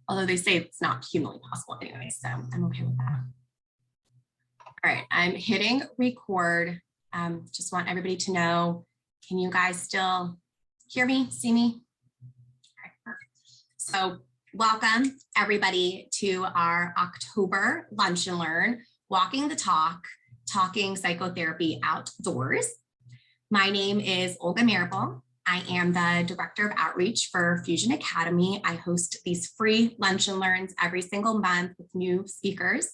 although they say it's not humanly possible anyway, so I'm okay with that. All right, I'm hitting record. Just want everybody to know, can you guys still hear me, see me? All right, perfect. So welcome everybody to our October Lunch and Learn, Walking the Talk, Talking Psychotherapy Outdoors. My name is Olga Marable. I am the Director of Outreach for Fusion Academy. I host these free lunch and learns every single month with new speakers.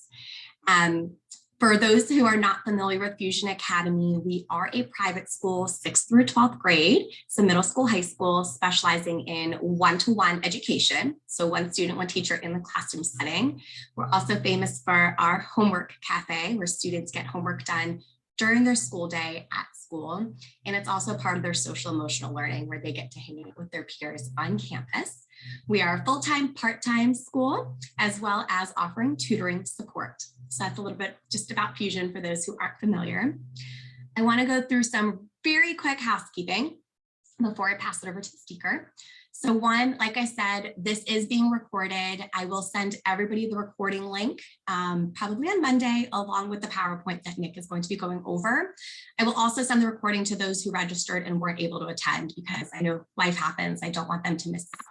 For those who are not familiar with Fusion Academy, we are a private school, 6th through 12th grade, so middle school, high school, specializing in one-to-one education. So one student, one teacher in the classroom setting. We're also famous for our homework cafe, where students get homework done during their school day at school. And it's also part of their social emotional learning, where they get to hang out with their peers on campus. We are a full-time, part-time school, as well as offering tutoring support. So that's a little bit just about Fusion for those who aren't familiar. I want to go through some very quick housekeeping before I pass it over to the speaker. So one, like I said, this is being recorded. I will send everybody the recording link probably on Monday, along with the PowerPoint that Nick is going to be going over. I will also send the recording to those who registered and weren't able to attend, because I know life happens. I don't want them to miss out.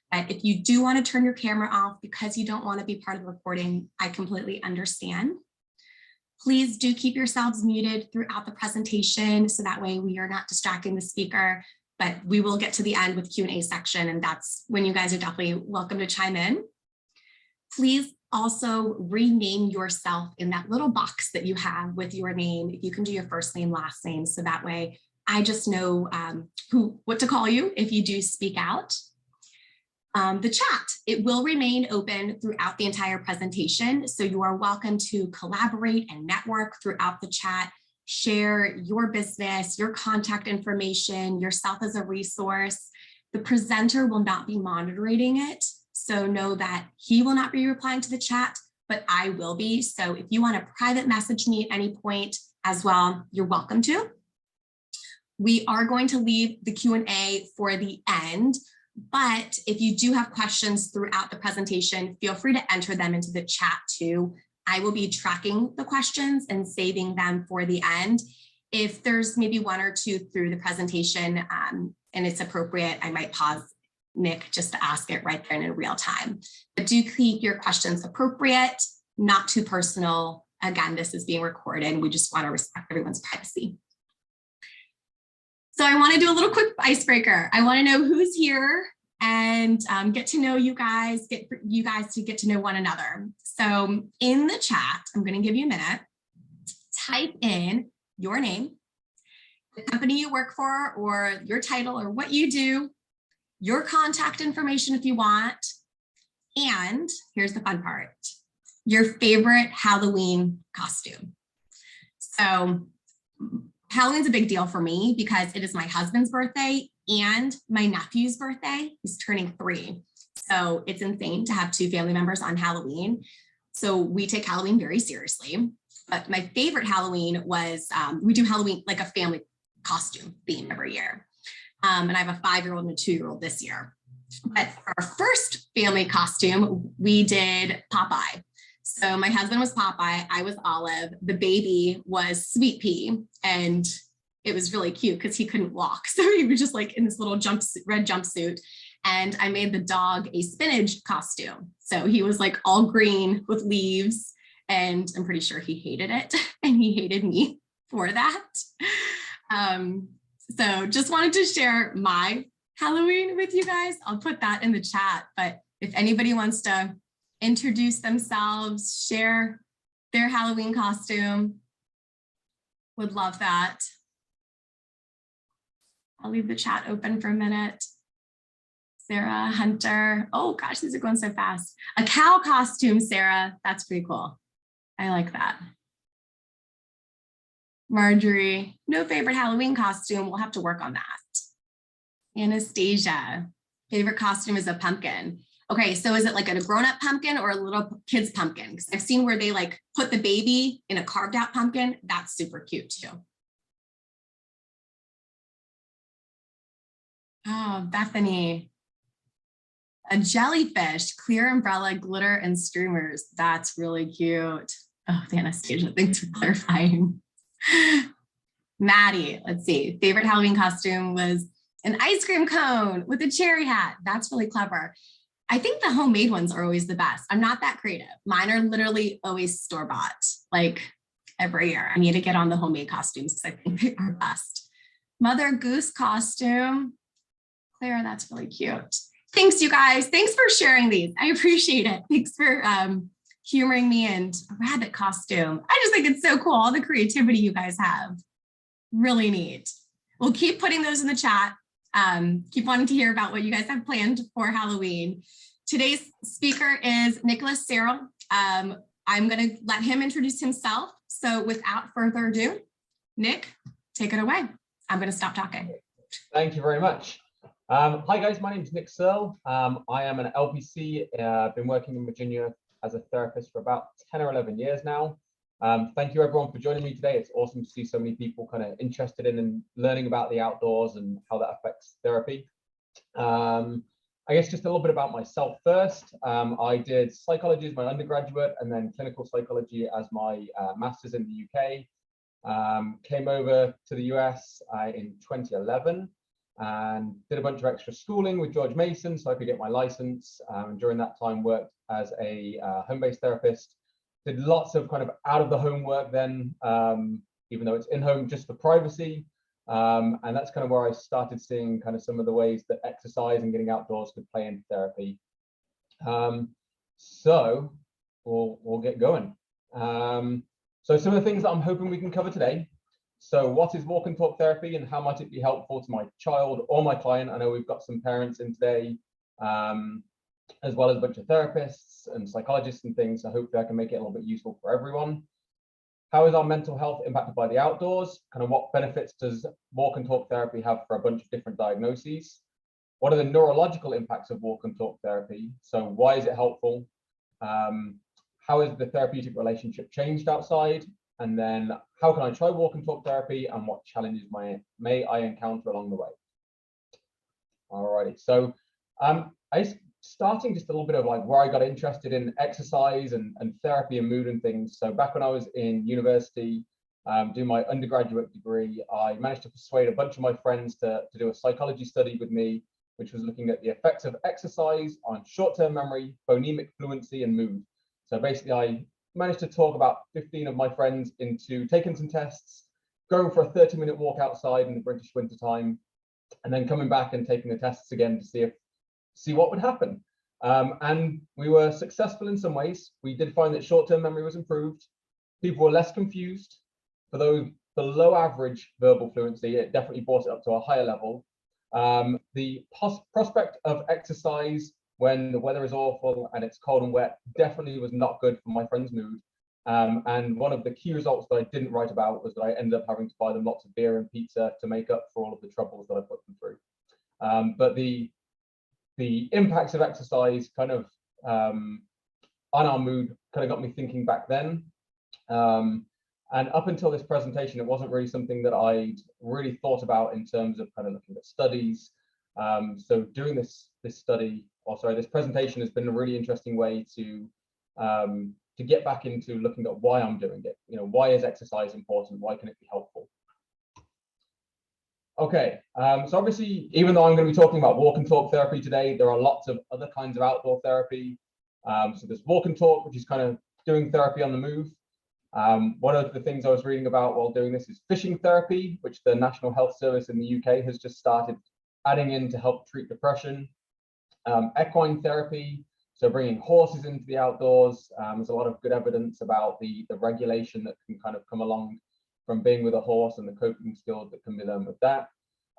But if you do want to turn your camera off because you don't want to be part of the recording, I completely understand. Please do keep yourselves muted throughout the presentation, so that way we are not distracting the speaker, but we will get to the end with Q&A section, and that's when you guys are definitely welcome to chime in. Please also rename yourself in that little box that you have with your name. If you can do your first name, last name, so that way I just know what to call you if you do speak out. The chat, it will remain open throughout the entire presentation, so you are welcome to collaborate and network throughout the chat, share your business, your contact information, yourself as a resource. The presenter will not be monitoring it, so know that he will not be replying to the chat, but I will be. So if you want to private message me at any point as well, you're welcome to. We are going to leave the Q&A for the end. But if you do have questions throughout the presentation, feel free to enter them into the chat too. I will be tracking the questions and saving them for the end. If there's maybe one or two through the presentation and it's appropriate, I might pause Nick just to ask it right there in real time. But do keep your questions appropriate, not too personal. Again, this is being recorded. We just want to respect everyone's privacy. So I want to do a little quick icebreaker. I want to know who's here and get to know you guys, get you guys to get to know one another. So in the chat, I'm going to give you a minute. Type in your name, the company you work for, or your title, or what you do, your contact information if you want, and here's the fun part, your favorite Halloween costume. So Halloween's a big deal for me because it is my husband's birthday and my nephew's birthday. He's turning 3. So it's insane to have 2 family members on Halloween. So we take Halloween very seriously. But my favorite Halloween was, we do Halloween like a family costume theme every year. And I have a 5-year-old and a 2-year-old this year. But for our first family costume, we did Popeye. So my husband was Popeye, I was Olive, the baby was Sweet Pea, and it was really cute because he couldn't walk. So he was just like in this little red jumpsuit, and I made the dog a spinach costume. So he was like all green with leaves, and I'm pretty sure he hated it, and he hated me for that. So just wanted to share my Halloween with you guys. I'll put that in the chat, but if anybody wants to introduce themselves, share their Halloween costume, would love that. I'll leave the chat open for a minute. Sarah, Hunter, oh gosh, these are going so fast. A cow costume, Sarah, that's pretty cool. I like that. Marjorie, no favorite Halloween costume, we'll have to work on that. Anastasia, favorite costume is a pumpkin. Okay, so is it like a grown-up pumpkin or a little kid's pumpkin? Because I've seen where they like put the baby in a carved out pumpkin. That's super cute too. Oh, Bethany. A jellyfish, clear umbrella, glitter, and streamers. That's really cute. Oh, Anastasia, thanks for clarifying. Maddie, let's see. Favorite Halloween costume was an ice cream cone with a cherry hat. That's really clever. I think the homemade ones are always the best. I'm not that creative. Mine are literally always store-bought, like every year. I need to get on the homemade costumes because I think they are best. Mother Goose costume. Claire, that's really cute. Thanks, you guys. Thanks for sharing these. I appreciate it. Thanks for humoring me, and a rabbit costume. I just think it's so cool, all the creativity you guys have. Really neat. We'll keep putting those in the chat. Keep wanting to hear about what you guys have planned for Halloween. Today's speaker is Nicholas Searle. I'm going to let him introduce himself. So without further ado, Nick, take it away. I'm going to stop talking. Thank you very much. Hi guys, my name is Nick Searle. I am an LPC. I've been working in Virginia as a therapist for about 10 or 11 years now. Thank you everyone for joining me today. It's awesome to see so many people kind of interested in and learning about the outdoors and how that affects therapy. I guess just a little bit about myself first. I did psychology as my undergraduate and then clinical psychology as my master's in the UK. Came over to the US in 2011 and did a bunch of extra schooling with George Mason so I could get my license. And during that time worked as a home-based therapist. Did lots of kind of out of the home work then, even though it's in home just for privacy. And that's kind of where I started seeing kind of some of the ways that exercise and getting outdoors could play into therapy. So we'll get going. So some of the things that I'm hoping we can cover today. So what is walk and talk therapy and how might it be helpful to my child or my client? I know we've got some parents in today, as well as a bunch of therapists and psychologists and things. So hopefully I can make it a little bit useful for everyone. How is our mental health impacted by the outdoors? Kind of what benefits does walk and talk therapy have for a bunch of different diagnoses? What are the neurological impacts of walk and talk therapy? So why is it helpful? How is the therapeutic relationship changed outside? And then how can I try walk and talk therapy and what challenges may I encounter along the way? Alrighty, so starting just a little bit of like where I got interested in exercise and therapy and mood and things. So back when I was in university, doing my undergraduate degree, I managed to persuade a bunch of my friends to do a psychology study with me, which was looking at the effects of exercise on short-term memory, phonemic fluency, and mood. So basically I managed to talk about 15 of my friends into taking some tests, going for a 30-minute walk outside in the British wintertime, and then coming back and taking the tests again to see what would happen. And we were successful in some ways. We did find that short-term memory was improved. People were less confused. For those below average verbal fluency, it definitely brought it up to a higher level. The prospect of exercise when the weather is awful and it's cold and wet definitely was not good for my friend's mood. And one of the key results that I didn't write about was that I ended up having to buy them lots of beer and pizza to make up for all of the troubles that I put them through. But the impacts of exercise kind of on our mood kind of got me thinking back then. And up until this presentation, it wasn't really something that I'd really thought about in terms of kind of looking at studies. So doing this presentation has been a really interesting way to get back into looking at why I'm doing it. You know, why is exercise important? Why can it be helpful? Okay, so obviously, even though I'm going to be talking about walk and talk therapy today, there are lots of other kinds of outdoor therapy. So there's walk and talk, which is kind of doing therapy on the move. One of the things I was reading about while doing this is fishing therapy, which the National Health Service in the UK has just started adding in to help treat depression. Equine therapy, so bringing horses into the outdoors. There's a lot of good evidence about the regulation that can kind of come along from being with a horse and the coping skills that can be learned with that.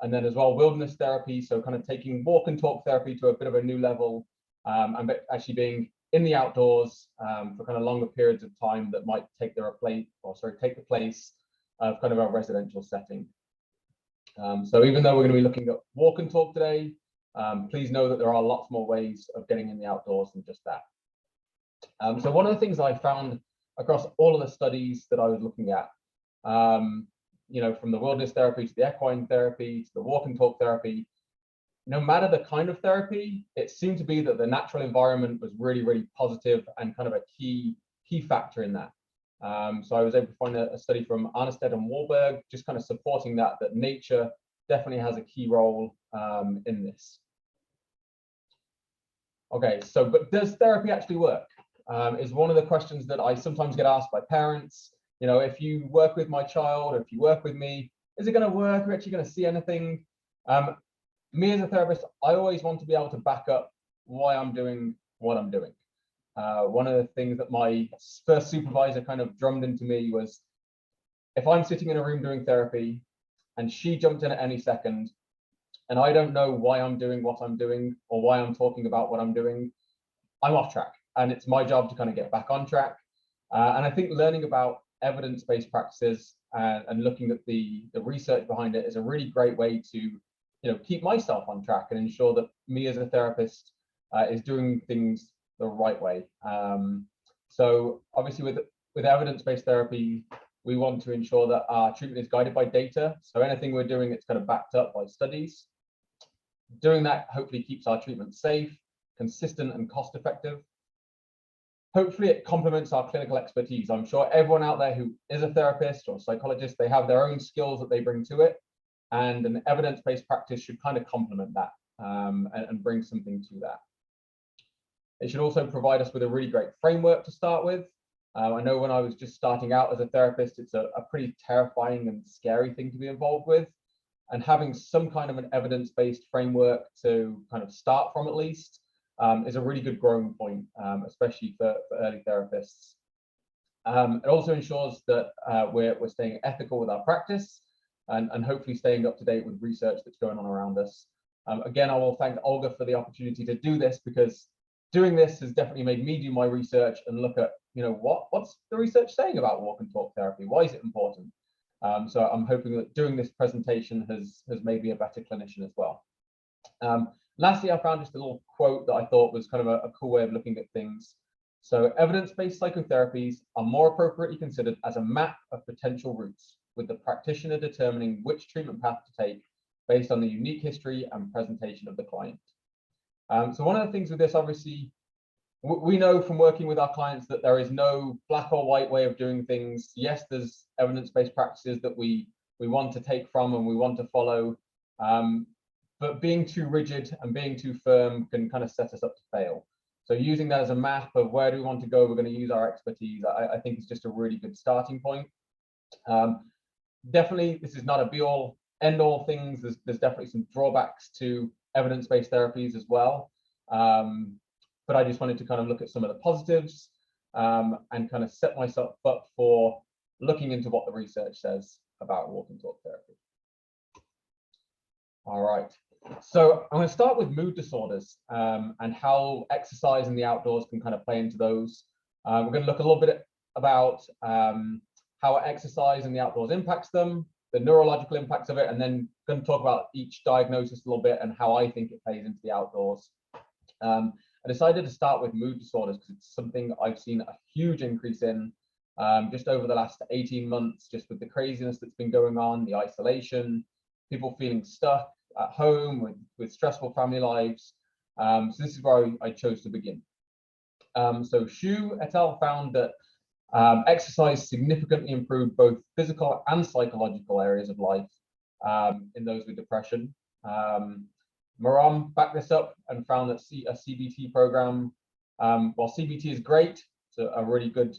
And then as well, wilderness therapy, so kind of taking walk and talk therapy to a bit of a new level, and actually being in the outdoors for kind of longer periods of time that might take the place of kind of a residential setting. So even though we're going to be looking at walk and talk today, please know that there are lots more ways of getting in the outdoors than just that. So one of the things that I found across all of the studies that I was looking at, you know, from the wilderness therapy to the equine therapy to the walk and talk therapy, no matter the kind of therapy, it seemed to be that the natural environment was really, really positive and kind of a key factor in that. So I was able to find a study from Arnestead and Warburg, just kind of supporting that nature definitely has a key role in this. Okay, so but does therapy actually work? Is one of the questions that I sometimes get asked by parents. You know, if you work with my child, or if you work with me, is it going to work? Are you actually going to see anything? Me as a therapist, I always want to be able to back up why I'm doing what I'm doing. One of the things that my first supervisor kind of drummed into me was, if I'm sitting in a room doing therapy and she jumped in at any second and I don't know why I'm doing what I'm doing or why I'm talking about what I'm doing, I'm off track. And it's my job to kind of get back on track. And I think learning about evidence-based practices and looking at the research behind it is a really great way to keep myself on track and ensure that me as a therapist is doing things the right way. So obviously with evidence-based therapy, we want to ensure that our treatment is guided by data. So anything we're doing, it's kind of backed up by studies. Doing that hopefully keeps our treatment safe, consistent, and cost-effective. Hopefully it complements our clinical expertise. I'm sure everyone out there who is a therapist or psychologist, they have their own skills that they bring to it. And an evidence-based practice should kind of complement that and bring something to that. It should also provide us with a really great framework to start with. I know when I was just starting out as a therapist, it's a pretty terrifying and scary thing to be involved with. And having some kind of an evidence-based framework to kind of start from at least is a really good growing point, especially for early therapists. It also ensures that we're staying ethical with our practice and hopefully staying up to date with research that's going on around us. Again, I will thank Olga for the opportunity to do this, because doing this has definitely made me do my research and look at, what's the research saying about walk and talk therapy? Why is it important? So I'm hoping that doing this presentation has made me a better clinician as well. Lastly, I found just a little quote that I thought was kind of a cool way of looking at things. So evidence-based psychotherapies are more appropriately considered as a map of potential routes, with the practitioner determining which treatment path to take based on the unique history and presentation of the client. So one of the things with this, obviously, we know from working with our clients that there is no black or white way of doing things. Yes, there's evidence-based practices that we want to take from and we want to follow, but being too rigid and being too firm can kind of set us up to fail. So using that as a map of where do we want to go, we're going to use our expertise, I think is just a really good starting point. Definitely, this is not a be-all, end-all things. There's definitely some drawbacks to evidence-based therapies as well. But I just wanted to kind of look at some of the positives and kind of set myself up for looking into what the research says about walk and talk therapy. All right, so I'm going to start with mood disorders and how exercise in the outdoors can kind of play into those. We're going to look a little bit about how exercise in the outdoors impacts them, the neurological impacts of it, and then going to talk about each diagnosis a little bit and how I think it plays into the outdoors. I decided to start with mood disorders because it's something I've seen a huge increase in just over the last 18 months, just with the craziness that's been going on, the isolation, people feeling stuck at home with stressful family lives. So this is where I chose to begin. So Xu et al. Found that exercise significantly improved both physical and psychological areas of life in those with depression. Maram backed this up and found that a CBT program, while CBT is great, it's a really good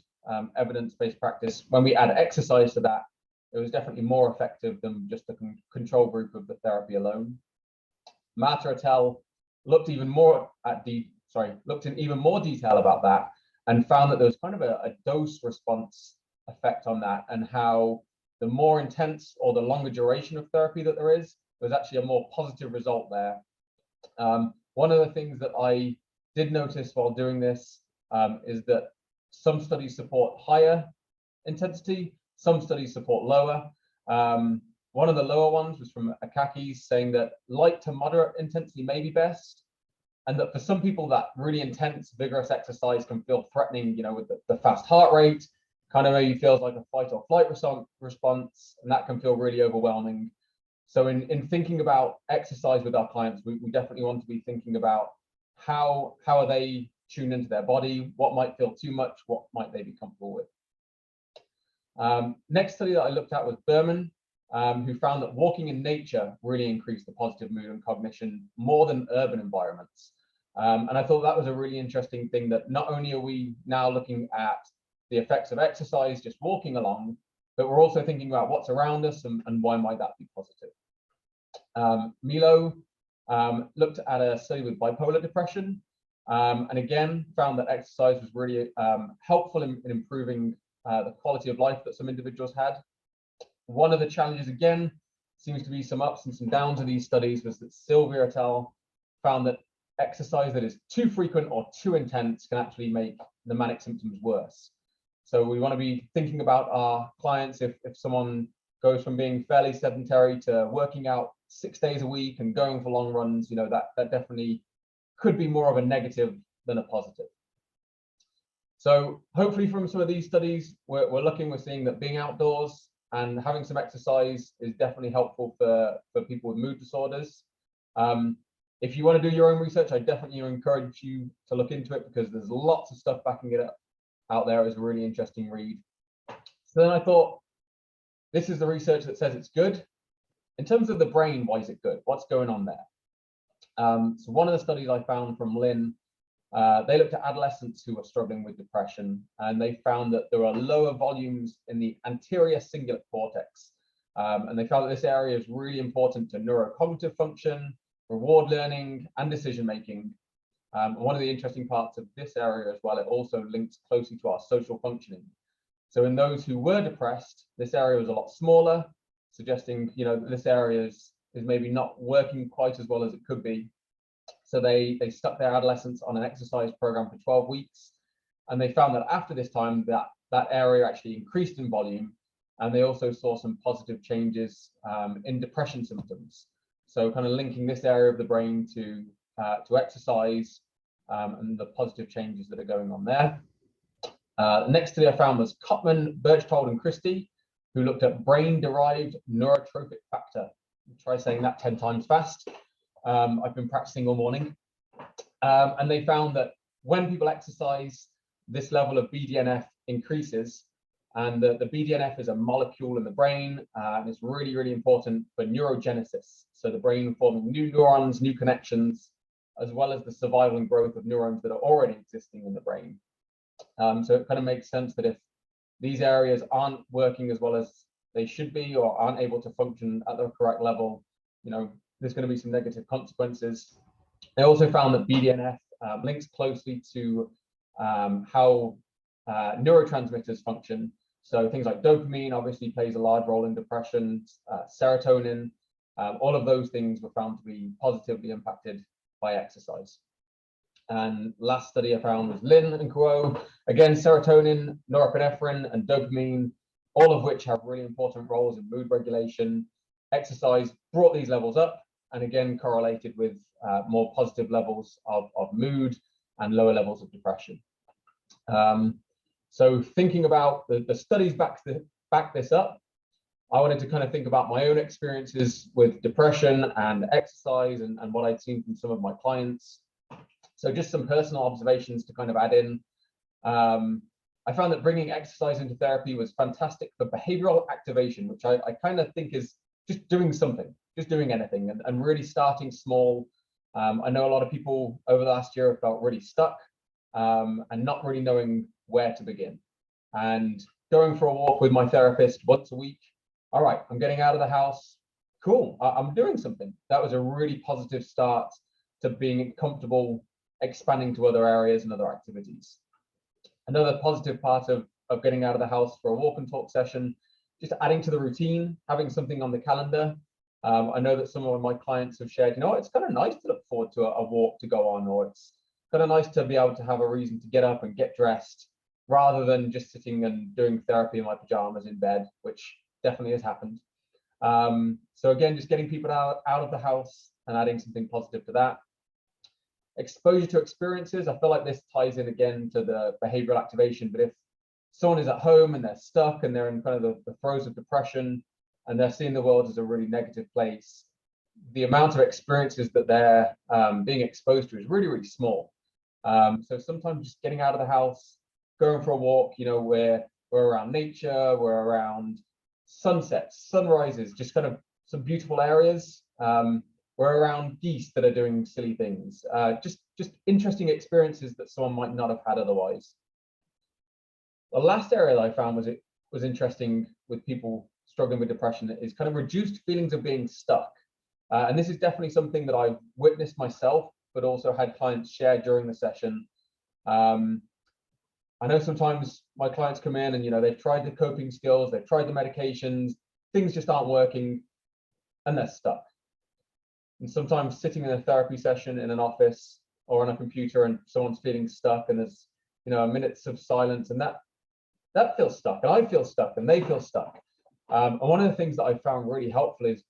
evidence-based practice, when we add exercise to that, it was definitely more effective than just the control group of the therapy alone. Mata et al. Looked in even more detail about that and found that there was kind of a dose response effect on that, and how the more intense or the longer duration of therapy that there is, there's actually a more positive result there. One of the things that I did notice while doing this is that some studies support higher intensity, some studies support lower. One of the lower ones was from Akakis, saying that light to moderate intensity may be best, and that for some people that really intense, vigorous exercise can feel threatening, with the fast heart rate, kind of maybe feels like a fight or flight response, and that can feel really overwhelming. So in thinking about exercise with our clients, we definitely want to be thinking about how are they tuned into their body, what might feel too much, what might they be comfortable with. Next study that I looked at was Berman, who found that walking in nature really increased the positive mood and cognition more than urban environments. And I thought that was a really interesting thing, that not only are we now looking at the effects of exercise just walking along, but we're also thinking about what's around us and why might that be positive. Milo looked at a study with bipolar depression, and again found that exercise was really helpful in improving the quality of life that some individuals had. One of the challenges, again, seems to be some ups and some downs of these studies, was that Sylvia et al. Found that exercise that is too frequent or too intense can actually make the manic symptoms worse. So we want to be thinking about our clients. If someone goes from being fairly sedentary to working out 6 days a week and going for long runs, that definitely could be more of a negative than a positive. So hopefully from some of these studies, we're seeing that being outdoors and having some exercise is definitely helpful for people with mood disorders. If you want to do your own research, I definitely encourage you to look into it, because there's lots of stuff backing it up out there. It's a really interesting read. So then I thought, this is the research that says it's good. In terms of the brain, why is it good? What's going on there? So one of the studies I found from Lynn, they looked at adolescents who were struggling with depression, and they found that there are lower volumes in the anterior cingulate cortex. And they found that this area is really important to neurocognitive function, reward learning, and decision making. And one of the interesting parts of this area as well, it also links closely to our social functioning. So in those who were depressed, this area was a lot smaller, suggesting this area is maybe not working quite as well as it could be. So they stuck their adolescents on an exercise program for 12 weeks, and they found that after this time that area actually increased in volume, and they also saw some positive changes in depression symptoms. So kind of linking this area of the brain to exercise and the positive changes that are going on there. The next study I found was Cotman, Birchtold, and Christie, who looked at brain-derived neurotrophic factor. Try saying that 10 times fast. I've been practicing all morning. And they found that when people exercise, this level of BDNF increases. And the BDNF is a molecule in the brain, and it's really, really important for neurogenesis. So the brain forming new neurons, new connections, as well as the survival and growth of neurons that are already existing in the brain. So it kind of makes sense that if these areas aren't working as well as they should be, or aren't able to function at the correct level, there's going to be some negative consequences. They also found that BDNF links closely to how neurotransmitters function. So things like dopamine obviously plays a large role in depression, serotonin, all of those things were found to be positively impacted by exercise. And last study I found was Lin and Kuo. Again, serotonin, norepinephrine, and dopamine, all of which have really important roles in mood regulation. Exercise brought these levels up, and again correlated with more positive levels of mood and lower levels of depression. So thinking about the studies back this up, I wanted to kind of think about my own experiences with depression and exercise and what I'd seen from some of my clients. So just some personal observations to kind of add in. I found that bringing exercise into therapy was fantastic for behavioral activation, which I kind of think is just doing something, just doing anything, and really starting small. I know a lot of people over the last year have felt really stuck and not really knowing where to begin. And going for a walk with my therapist once a week, all right, I'm getting out of the house, cool, I'm doing something. That was a really positive start to being comfortable expanding to other areas and other activities. Another positive part of getting out of the house for a walk and talk session, just adding to the routine, having something on the calendar. I know that some of my clients have shared, it's kind of nice to look forward to a walk to go on, or it's kind of nice to be able to have a reason to get up and get dressed, rather than just sitting and doing therapy in my pajamas in bed, which definitely has happened. So again, just getting people out of the house and adding something positive to that. Exposure to experiences, I feel like this ties in again to the behavioral activation, but if someone is at home and they're stuck and they're in kind of the throes of depression, and they're seeing the world as a really negative place, the amount of experiences that they're being exposed to is really, really small. So sometimes just getting out of the house, going for a walk, you know, we're around nature, we're around sunsets, sunrises, just kind of some beautiful areas. We're around geese that are doing silly things, just interesting experiences that someone might not have had otherwise. The last area that I found was interesting with people struggling with depression is kind of reduced feelings of being stuck. And this is definitely something that I've witnessed myself, but also had clients share during the session. I know sometimes my clients come in and, you know, they've tried the coping skills, they've tried the medications, things just aren't working, and they're stuck. And sometimes sitting in a therapy session in an office or on a computer and someone's feeling stuck and there's, you know, minutes of silence, and that feels stuck, and I feel stuck, and they feel stuck. And one of the things that I found really helpful is,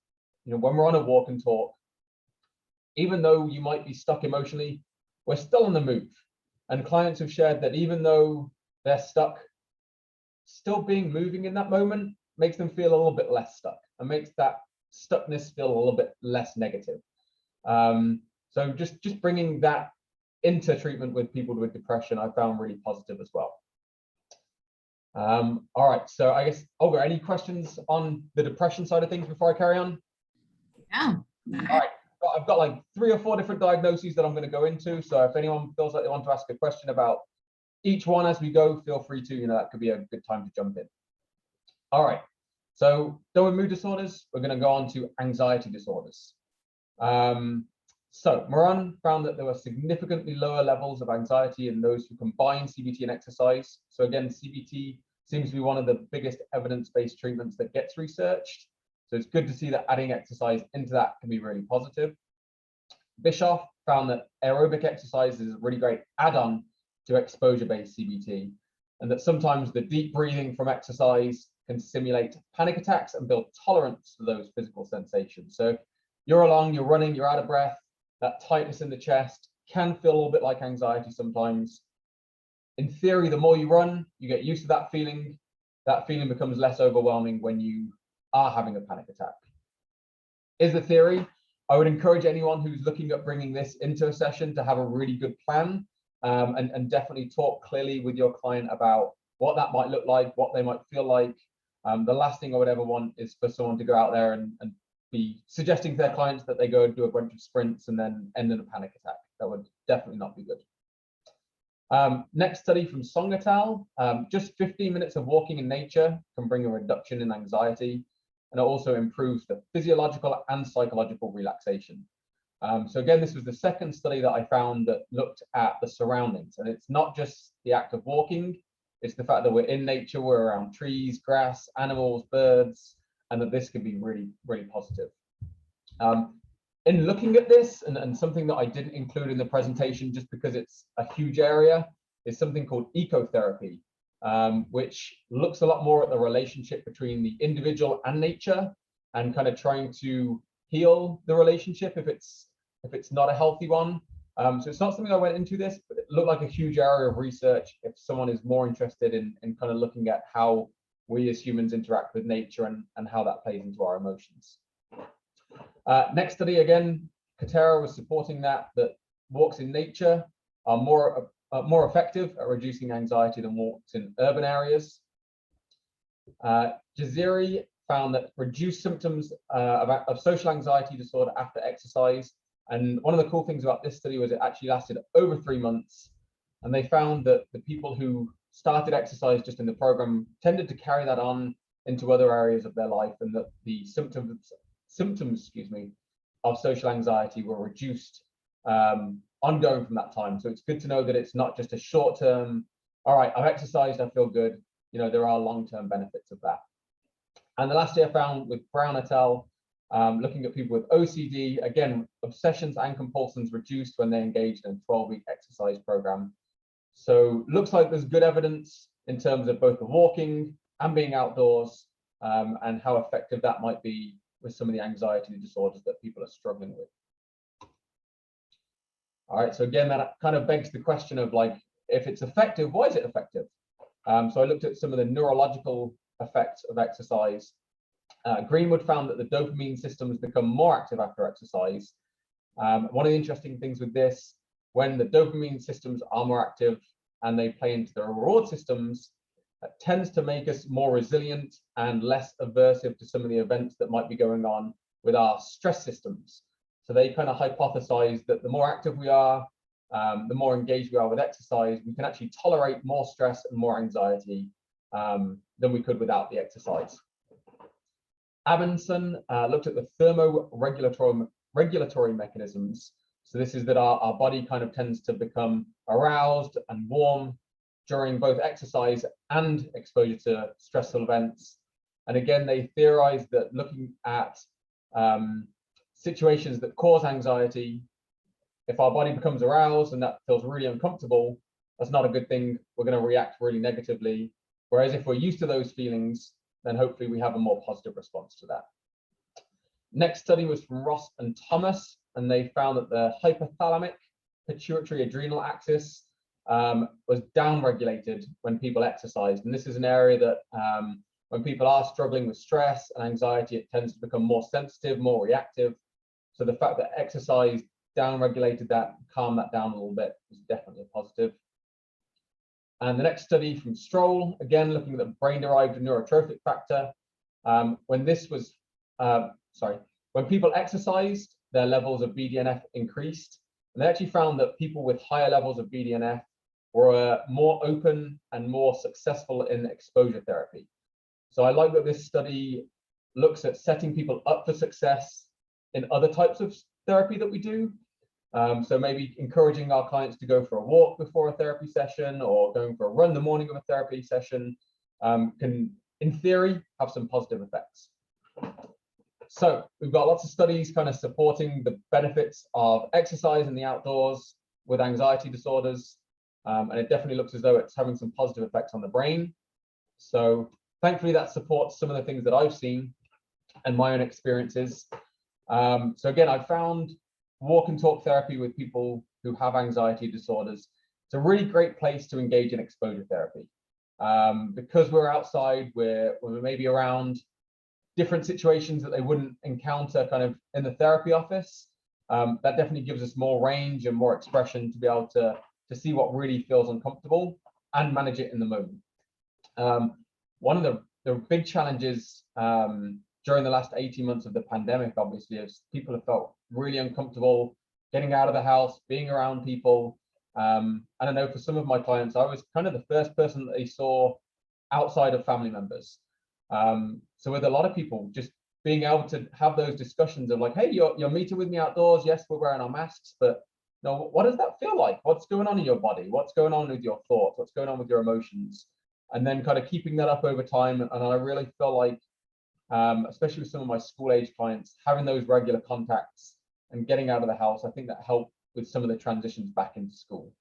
you know, when we're on a walk and talk, even though you might be stuck emotionally, we're still on the move. And clients have shared that even though they're stuck, still being moving in that moment makes them feel a little bit less stuck and makes that stuckness feel a little bit less negative. So just bringing that into treatment with people with depression, I found really positive as well. All right, so I guess, Olga, any questions on the depression side of things before I carry on? Yeah. All right, I've got like 3 or 4 different diagnoses that I'm going to go into. So if anyone feels like they want to ask a question about each one as we go, feel free to, you know, that could be a good time to jump in. All right, so done with mood disorders, we're going to go on to anxiety disorders. So Moran found that there were significantly lower levels of anxiety in those who combine CBT and exercise. So again, CBT seems to be one of the biggest evidence-based treatments that gets researched. So it's good to see that adding exercise into that can be really positive. Bischoff found that aerobic exercise is a really great add-on to exposure-based CBT, and that sometimes the deep breathing from exercise can simulate panic attacks and build tolerance to those physical sensations. So if you're along, you're running, you're out of breath, that tightness in the chest can feel a little bit like anxiety sometimes. In theory, the more you run, you get used to that feeling. That feeling becomes less overwhelming when you are having a panic attack. Is the theory. I would encourage anyone who's looking at bringing this into a session to have a really good plan, and definitely talk clearly with your client about what that might look like, what they might feel like. The last thing I would ever want is for someone to go out there and be suggesting to their clients that they go and do a bunch of sprints and then end in a panic attack. That would definitely not be good. Next study from Song et al. Just 15 minutes of walking in nature can bring a reduction in anxiety, and it also improves the physiological and psychological relaxation. So again, this was the second study that I found that looked at the surroundings, and it's not just the act of walking, it's the fact that we're in nature, we're around trees, grass, animals, birds, and that this can be really, really positive. In looking at this, and something that I didn't include in the presentation just because it's a huge area, is something called ecotherapy, which looks a lot more at the relationship between the individual and nature, and kind of trying to heal the relationship if it's not a healthy one. So it's not something I went into this, but it looked like a huge area of research if someone is more interested in kind of looking at how we as humans interact with nature and how that plays into our emotions. Next study, again, Katera was supporting that walks in nature are more effective at reducing anxiety than walks in urban areas. Jaziri found that reduced symptoms of social anxiety disorder after exercise. And one of the cool things about this study was it actually lasted over 3 months. And they found that the people who started exercise just in the program tended to carry that on into other areas of their life, and that the symptoms, of social anxiety were reduced ongoing from that time. So it's good to know that it's not just a short-term, all right, I've exercised, I feel good. You know, there are long-term benefits of that. And the last year I found with Brown et al, looking at people with OCD, again, obsessions and compulsions reduced when they engaged in a 12-week exercise program. So looks like there's good evidence in terms of both the walking and being outdoors, and how effective that might be with some of the anxiety disorders that people are struggling with. All right, so again, that kind of begs the question of, like, if it's effective, why is it effective? So I looked at some of the neurological effects of exercise. Greenwood found that the dopamine systems become more active after exercise. One of the interesting things with this, when the dopamine systems are more active and they play into the reward systems, that tends to make us more resilient and less aversive to some of the events that might be going on with our stress systems. So they kind of hypothesized that the more active we are, the more engaged we are with exercise, we can actually tolerate more stress and more anxiety than we could without the exercise. Amundsen looked at the thermoregulatory mechanisms. So this is that our body kind of tends to become aroused and warm during both exercise and exposure to stressful events. And again, they theorized that looking at situations that cause anxiety, if our body becomes aroused and that feels really uncomfortable, that's not a good thing. We're going to react really negatively. Whereas if we're used to those feelings, then hopefully we have a more positive response to that. Next study was from Ross and Thomas, and they found that the hypothalamic pituitary adrenal axis was downregulated when people exercised. And this is an area that when people are struggling with stress and anxiety, it tends to become more sensitive, more reactive. So the fact that exercise downregulated that, calmed that down a little bit, was definitely a positive. And the next study from Searle, again looking at the brain-derived neurotrophic factor. When people exercised, their levels of BDNF increased. And they actually found that people with higher levels of BDNF were more open and more successful in exposure therapy. So I like that this study looks at setting people up for success in other types of therapy that we do. So maybe encouraging our clients to go for a walk before a therapy session or going for a run the morning of a therapy session can, in theory, have some positive effects. So we've got lots of studies kind of supporting the benefits of exercise in the outdoors with anxiety disorders. And it definitely looks as though it's having some positive effects on the brain. So thankfully that supports some of the things that I've seen and my own experiences. So again, I found walk and talk therapy with people who have anxiety disorders. It's a really great place to engage in exposure therapy. Because we're outside, we're maybe around different situations that they wouldn't encounter kind of in the therapy office. That definitely gives us more range and more expression to be able to see what really feels uncomfortable and manage it in the moment. One of the big challenges during the last 18 months of the pandemic, obviously, is people have felt really uncomfortable getting out of the house, being around people. And I know for some of my clients, I was kind of the first person that they saw outside of family members. So with a lot of people, just being able to have those discussions of like, hey, you're meeting with me outdoors. Yes, we're wearing our masks, but no, what does that feel like? What's going on in your body? What's going on with your thoughts? What's going on with your emotions? And then kind of keeping that up over time. And I really feel like, especially with some of my school age clients, having those regular contacts and getting out of the house, I think that helped with some of the transitions back into school.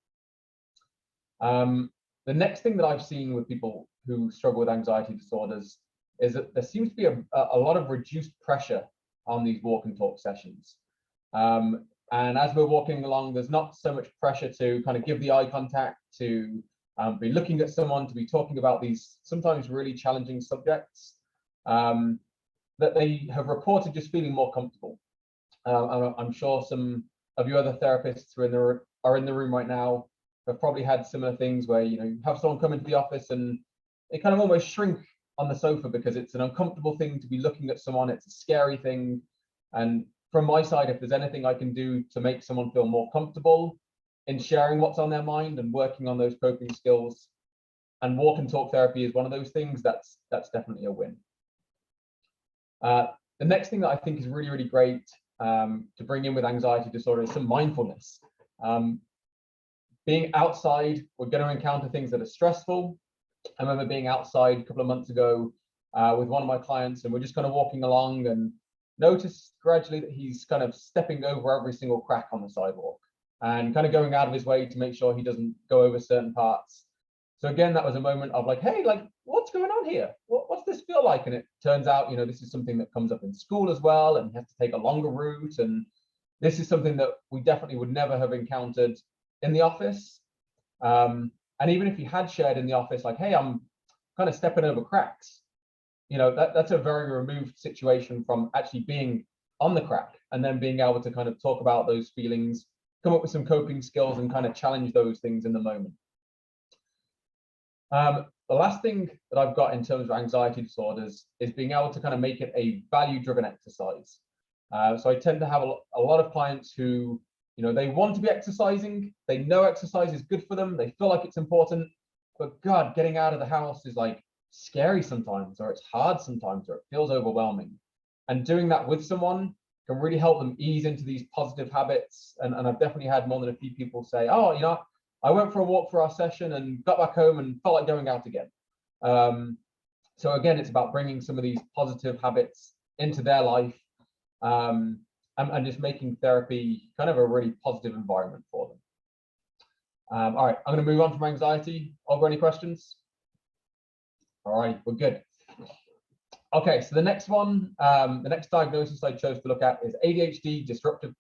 The next thing that I've seen with people who struggle with anxiety disorders is that there seems to be a lot of reduced pressure on these walk and talk sessions. And as we're walking along, there's not so much pressure to kind of give the eye contact, to be looking at someone, to be talking about these sometimes really challenging subjects, that they have reported just feeling more comfortable. I'm sure some of you other therapists who are in the room right now have probably had similar things where you have someone come into the office and they kind of almost shrink on the sofa because it's an uncomfortable thing to be looking at someone. It's a scary thing. And from my side, if there's anything I can do to make someone feel more comfortable in sharing what's on their mind and working on those coping skills, and walk and talk therapy is one of those things, that's definitely a win. The next thing that I think is really, really great to bring in with anxiety disorder is some mindfulness. Being outside, we're going to encounter things that are stressful. I remember being outside a couple of months ago with one of my clients, and we're just kind of walking along and noticed gradually that he's kind of stepping over every single crack on the sidewalk and kind of going out of his way to make sure he doesn't go over certain parts. So again, that was a moment of like, hey, like, what's going on here? What's this feel like? And it turns out, this is something that comes up in school as well, and he has to take a longer route. And this is something that we definitely would never have encountered in the office. And even if he had shared in the office, like, hey, I'm kind of stepping over cracks, that's a very removed situation from actually being on the crack and then being able to kind of talk about those feelings, come up with some coping skills and kind of challenge those things in the moment. The last thing that I've got in terms of anxiety disorders is being able to kind of make it a value-driven exercise. So I tend to have a lot of clients who, they want to be exercising, they know exercise is good for them, they feel like it's important, but God, getting out of the house is like scary sometimes, or it's hard sometimes, or it feels overwhelming. And doing that with someone can really help them ease into these positive habits. And I've definitely had more than a few people say, oh, I went for a walk for our session and got back home and felt like going out again. So again, it's about bringing some of these positive habits into their life, and just making therapy kind of a really positive environment for them. All right, I'm going to move on from anxiety. Olga, any questions? All right, we're good. Okay, so the next one, the next diagnosis I chose to look at is ADHD, disruptive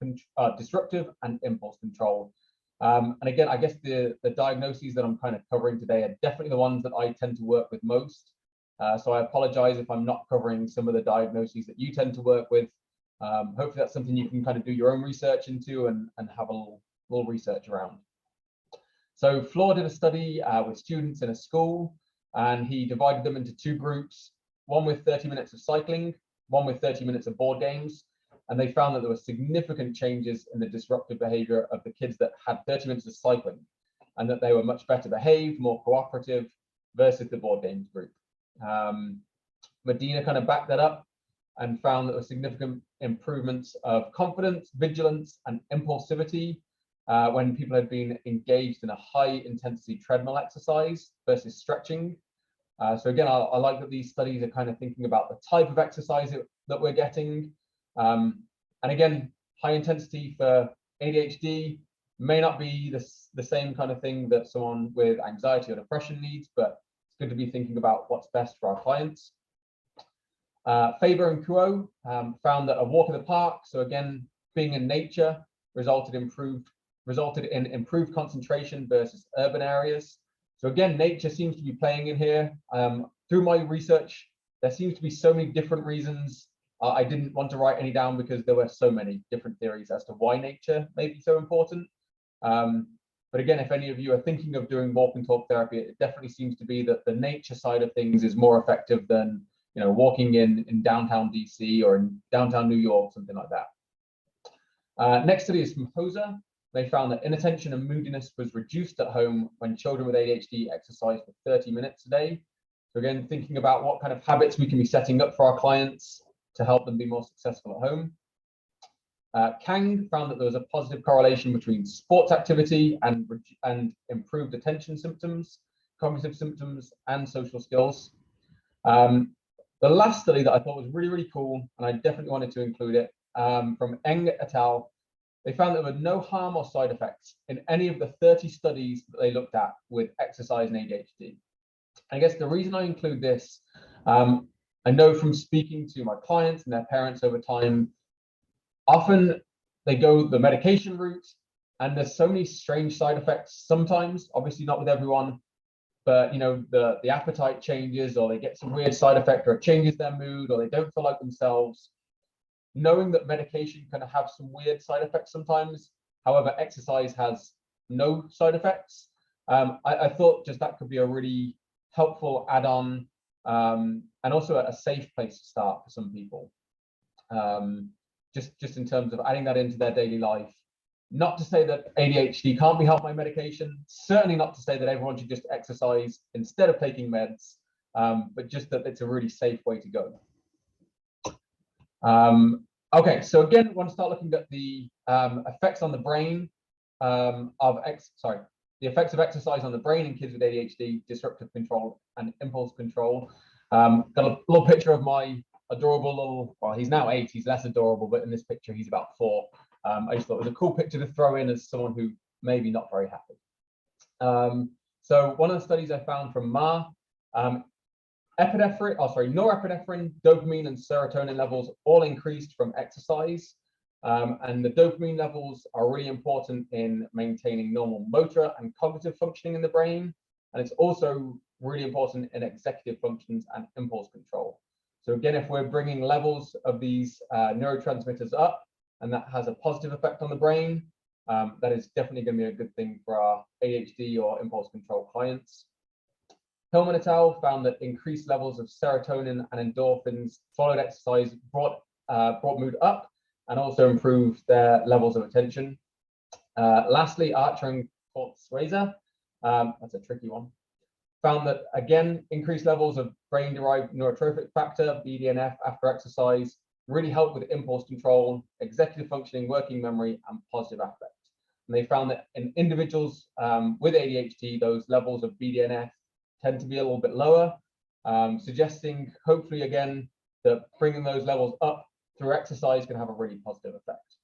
and impulse control. And again, I guess the diagnoses that I'm kind of covering today are definitely the ones that I tend to work with most. So I apologize if I'm not covering some of the diagnoses that you tend to work with. Hopefully that's something you can kind of do your own research into and have a little research around. So Fleur did a study with students in a school, and he divided them into two groups, one with 30 minutes of cycling, one with 30 minutes of board games. And they found that there were significant changes in the disruptive behavior of the kids that had 30 minutes of cycling, and that they were much better behaved, more cooperative versus the board games group. Medina kind of backed that up and found that there were significant improvements of confidence, vigilance, and impulsivity when people had been engaged in a high intensity treadmill exercise versus stretching. So again, I like that these studies are kind of thinking about the type of exercise that we're getting. And again, high intensity for ADHD may not be the same kind of thing that someone with anxiety or depression needs, but it's good to be thinking about what's best for our clients. Faber and Kuo found that a walk in the park, so again, being in nature, resulted in improved concentration versus urban areas. So again, nature seems to be playing in here. Through my research, there seems to be so many different reasons. I didn't want to write any down because there were so many different theories as to why nature may be so important. But again, if any of you are thinking of doing walk and talk therapy, it definitely seems to be that the nature side of things is more effective than walking in downtown DC or in downtown New York, something like that. Next study is from Hoser. They found that inattention and moodiness was reduced at home when children with ADHD exercised for 30 minutes a day. So again, thinking about what kind of habits we can be setting up for our clients to help them be more successful at home. Kang found that there was a positive correlation between sports activity and improved attention symptoms, cognitive symptoms, and social skills. The last study that I thought was really, really cool, and I definitely wanted to include it, from Eng et al. They found there were no harm or side effects in any of the 30 studies that they looked at with exercise and ADHD. I guess the reason I include this, I know from speaking to my clients and their parents over time, often they go the medication route, and there's so many strange side effects sometimes, obviously not with everyone, but the appetite changes, or they get some weird side effect, or it changes their mood, or they don't feel like themselves. Knowing that medication can have some weird side effects sometimes, however, exercise has no side effects. I thought just that could be a really helpful add-on, and also a safe place to start for some people. Just in terms of adding that into their daily life. Not to say that ADHD can't be helped by medication, certainly not to say that everyone should just exercise instead of taking meds, but just that it's a really safe way to go. Okay, so again, I want to start looking at the effects on the brain the effects of exercise on the brain in kids with ADHD, disruptive control, and impulse control. Got a little picture of my adorable little, well, he's now 8, he's less adorable, but in this picture, he's about 4. I just thought it was a cool picture to throw in as someone who maybe not very happy. So one of the studies I found from Ma, norepinephrine, dopamine, and serotonin levels all increased from exercise. And the dopamine levels are really important in maintaining normal motor and cognitive functioning in the brain. And it's also really important in executive functions and impulse control. So again, if we're bringing levels of these neurotransmitters up, and that has a positive effect on the brain, that is definitely going to be a good thing for our ADHD or impulse control clients. Hillman et al. Found that increased levels of serotonin and endorphins followed exercise brought mood up and also improved their levels of attention. Lastly, Archer and Swayzer, that's a tricky one, found that again, increased levels of brain-derived neurotrophic factor, BDNF, after exercise really helped with impulse control, executive functioning, working memory, and positive affect. And they found that in individuals with ADHD, those levels of BDNF tend to be a little bit lower, suggesting hopefully again that bringing those levels up through exercise can have a really positive effect.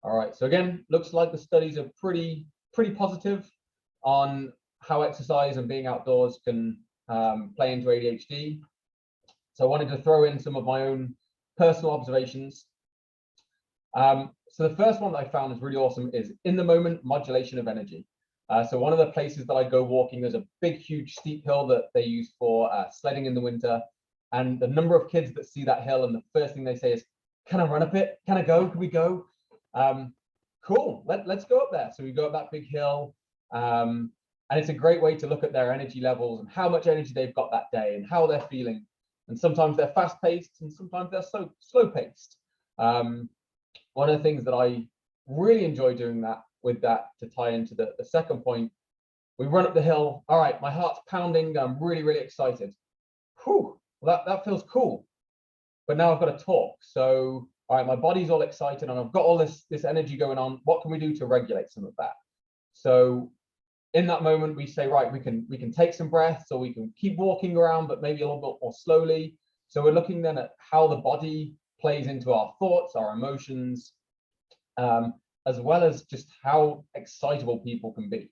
All right, so again, looks like the studies are pretty positive on how exercise and being outdoors can play into ADHD. So I wanted to throw in some of my own personal observations. So the first one that I found is really awesome is in the moment modulation of energy. So one of the places that I go walking, there's a big, huge steep hill that they use for sledding in the winter. And the number of kids that see that hill and the first thing they say is, can I run up it? Can I go? Can we go? Cool, let's go up there. So we go up that big hill. And it's a great way to look at their energy levels and how much energy they've got that day and how they're feeling. And sometimes they're fast paced and sometimes they're slow paced. One of the things that I really enjoy doing with that to tie into the second point, we run up the hill. All right, my heart's pounding. I'm really excited. Whew, well, that feels cool. But now I've got to talk. So, all right, my body's all excited and I've got all this energy going on. What can we do to regulate some of that? So in that moment, we say, right, we can take some breaths or we can keep walking around, but maybe a little bit more slowly. So we're looking then at how the body plays into our thoughts, our emotions, as well as just how excitable people can be.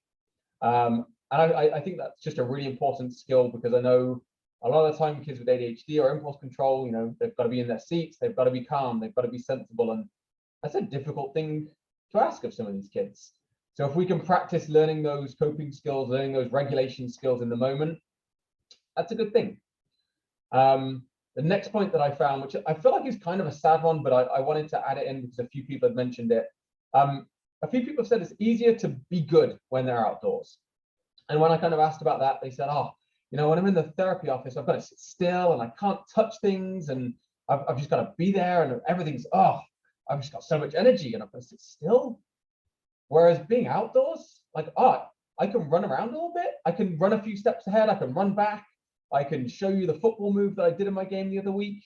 And I think that's just a really important skill, because I know a lot of the time kids with ADHD or impulse control, you know, they've got to be in their seats, they've got to be calm, they've got to be sensible. And that's a difficult thing to ask of some of these kids. So if we can practice learning those coping skills, learning those regulation skills in the moment, that's a good thing. The next point that I found, which I feel like is kind of a sad one, but I wanted to add it in because a few people had mentioned it. A few people have said it's easier to be good when they're outdoors. And when I kind of asked about that, they said, oh, you know, when I'm in the therapy office, I've got to sit still and I can't touch things and I've just got to be there and everything's, oh, I've just got so much energy and I've got to sit still. Whereas being outdoors, like, oh, I can run around a little bit. I can run a few steps ahead. I can run back. I can show you the football move that I did in my game the other week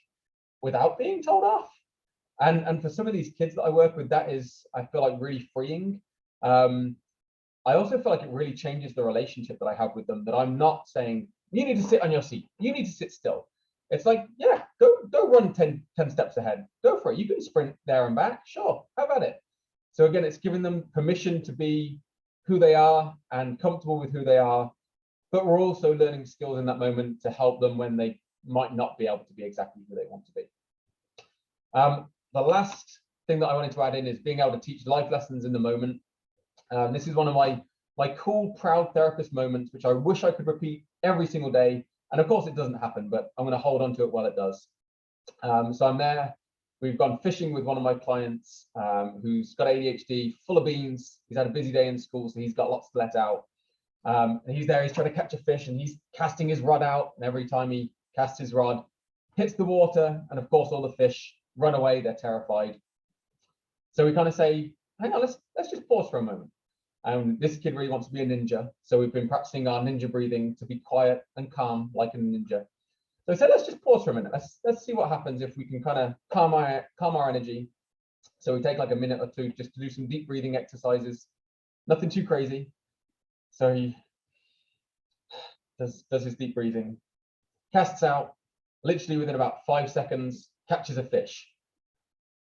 without being told off. And for some of these kids that I work with, that is, I feel like, really freeing. I also feel like it really changes the relationship that I have with them, that I'm not saying, you need to sit on your seat. You need to sit still. It's like, yeah, go run 10 steps ahead. Go for it. You can sprint there and back. Sure, how about it? So again, it's giving them permission to be who they are and comfortable with who they are, but we're also learning skills in that moment to help them when they might not be able to be exactly who they want to be. The last thing that I wanted to add in is being able to teach life lessons in the moment. This is one of my cool, proud therapist moments, which I wish I could repeat every single day. And of course it doesn't happen, but I'm going to hold on to it while it does. So I'm there. We've gone fishing with one of my clients who's got ADHD, full of beans. He's had a busy day in school, so he's got lots to let out. And he's there, he's trying to catch a fish and he's casting his rod out. And every time he casts his rod, hits the water. And of course, all the fish run away, they're terrified. So we kind of say, hang on, let's just pause for a moment. And this kid really wants to be a ninja. So we've been practicing our ninja breathing to be quiet and calm like a ninja. So I said, let's just pause for a minute. Let's see what happens if we can kind of calm our energy. So we take like a minute or two just to do some deep breathing exercises. Nothing too crazy. So he does his deep breathing, casts out, literally within about 5 seconds, catches a fish.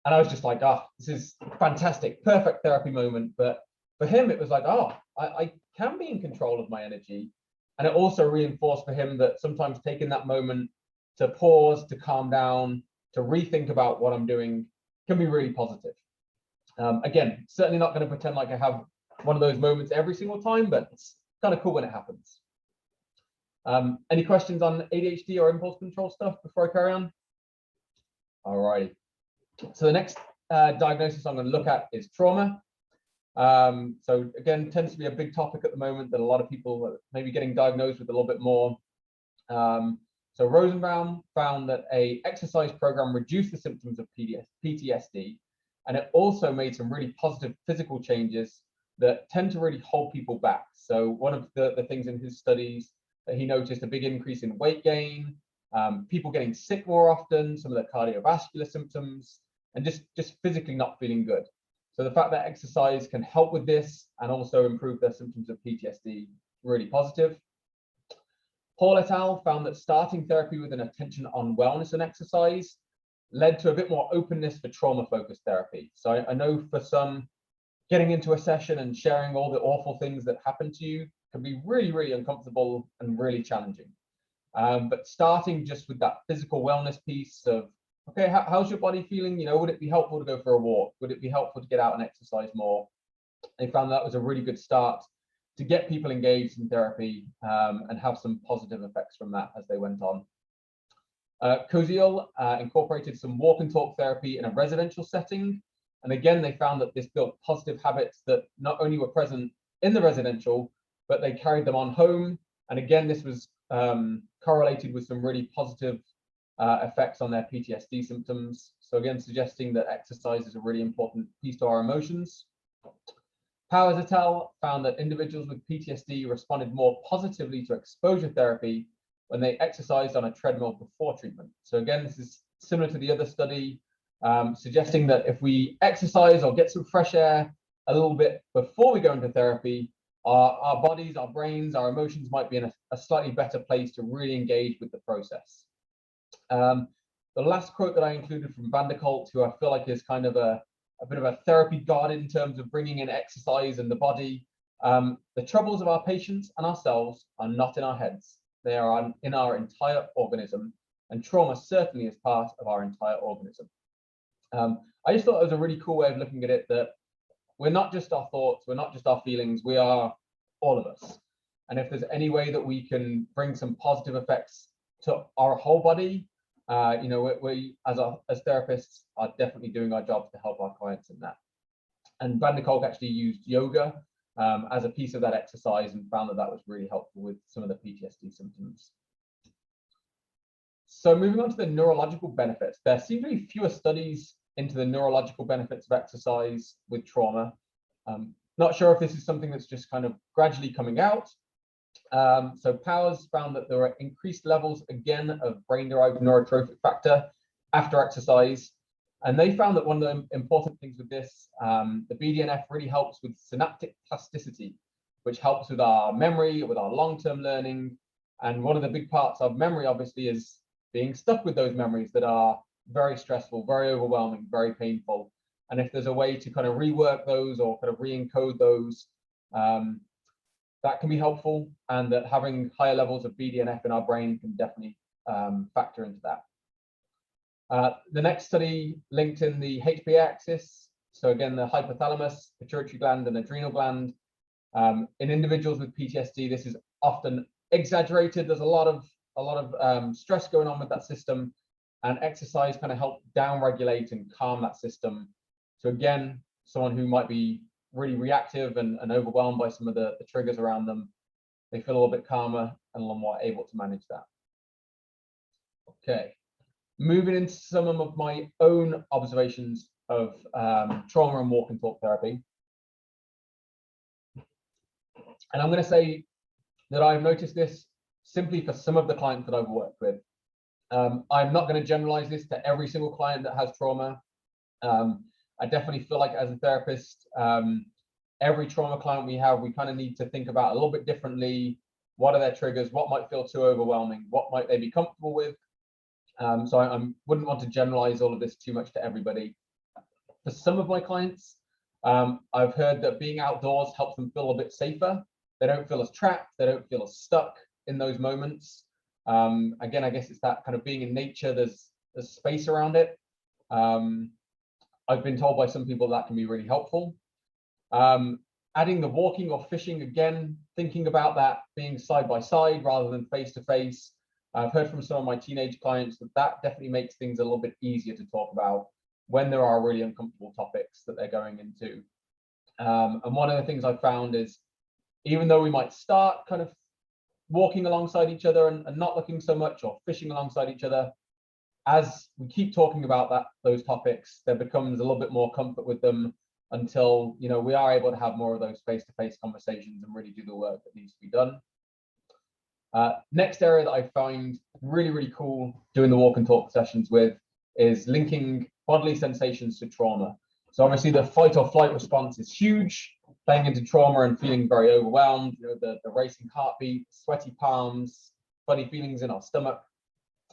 And I was just like, oh, this is fantastic, perfect therapy moment. But for him, it was like, oh, I can be in control of my energy. And it also reinforced for him that sometimes taking that moment to pause, to calm down, to rethink about what I'm doing can be really positive. Again, certainly not going to pretend like I have one of those moments every single time, but it's kind of cool when it happens. Any questions on ADHD or impulse control stuff before I carry on? All right. So the next diagnosis I'm going to look at is trauma. So again, tends to be a big topic at the moment that a lot of people may be getting diagnosed with a little bit more. So Rosenbaum found that a exercise program reduced the symptoms of PTSD, and it also made some really positive physical changes that tend to really hold people back. So one of the things in his studies that he noticed a big increase in weight gain, people getting sick more often, some of the cardiovascular symptoms, and just physically not feeling good. So the fact that exercise can help with this and also improve their symptoms of PTSD, really positive. Paul et al. Found that starting therapy with an attention on wellness and exercise led to a bit more openness for trauma-focused therapy. So I know for some, getting into a session and sharing all the awful things that happen to you can be really, really uncomfortable and really challenging. But starting just with that physical wellness piece of, okay, how's your body feeling? You know, would it be helpful to go for a walk? Would it be helpful to get out and exercise more? They found that was a really good start to get people engaged in therapy and have some positive effects from that as they went on. Koziel incorporated some walk and talk therapy in a residential setting. And again, they found that this built positive habits that not only were present in the residential, but they carried them on home. And again, this was correlated with some really positive effects on their PTSD symptoms. So again, suggesting that exercise is a really important piece to our emotions. Powers et al. Found that individuals with PTSD responded more positively to exposure therapy when they exercised on a treadmill before treatment. So again, this is similar to the other study, suggesting that if we exercise or get some fresh air a little bit before we go into therapy, our bodies, our brains, our emotions might be in a slightly better place to really engage with the process. The last quote that I included from Van der Kolk, who I feel like is kind of a bit of a therapy god in terms of bringing in exercise and the body. The troubles of our patients and ourselves are not in our heads. They are in our entire organism, and trauma certainly is part of our entire organism. I just thought it was a really cool way of looking at it, that we're not just our thoughts, we're not just our feelings, we are all of us. And if there's any way that we can bring some positive effects to our whole body, you know, we as therapists are definitely doing our jobs to help our clients in that. And Van der Kolk actually used yoga as a piece of that exercise and found that that was really helpful with some of the PTSD symptoms. So moving on to the neurological benefits, there seem to be fewer studies into the neurological benefits of exercise with trauma. Not sure if this is something that's just kind of gradually coming out. So Powers found that there were increased levels again of brain-derived neurotrophic factor after exercise. And they found that one of the important things with this, the BDNF really helps with synaptic plasticity, which helps with our memory, with our long-term learning. And one of the big parts of memory, obviously, is being stuck with those memories that are very stressful, very overwhelming, very painful. And if there's a way to kind of rework those or kind of re-encode those, that can be helpful, and that having higher levels of BDNF in our brain can definitely factor into that. The next study linked in the HPA axis. So again, the hypothalamus, pituitary gland, and adrenal gland. In individuals with PTSD, this is often exaggerated. There's a lot of stress going on with that system, and exercise kind of help downregulate and calm that system. So again, someone who might be really reactive and overwhelmed by some of the triggers around them, they feel a little bit calmer and a little more able to manage that. Okay, moving into some of my own observations of trauma and walk and talk therapy. And I'm going to say that I've noticed this simply for some of the clients that I've worked with. I'm not going to generalize this to every single client that has trauma. I definitely feel like as a therapist, every trauma client we have, we kind of need to think about a little bit differently. What are their triggers? What might feel too overwhelming? What might they be comfortable with? So I wouldn't want to generalize all of this too much to everybody. For some of my clients, I've heard that being outdoors helps them feel a bit safer. They don't feel as trapped. They don't feel as stuck in those moments. Again, I guess it's that kind of being in nature, there's space around it. I've been told by some people that can be really helpful. Adding the walking or fishing, again, thinking about that being side by side rather than face to face. I've heard from some of my teenage clients that that definitely makes things a little bit easier to talk about when there are really uncomfortable topics that they're going into. And one of the things I found is, even though we might start kind of walking alongside each other and not looking so much, or fishing alongside each other, as we keep talking about those topics, there becomes a little bit more comfort with them until, you know, we are able to have more of those face-to-face conversations and really do the work that needs to be done. Next area that I find really, really cool doing the walk and talk sessions with is linking bodily sensations to trauma. So obviously the fight or flight response is huge, playing into trauma and feeling very overwhelmed, you know, the racing heartbeat, sweaty palms, funny feelings in our stomach.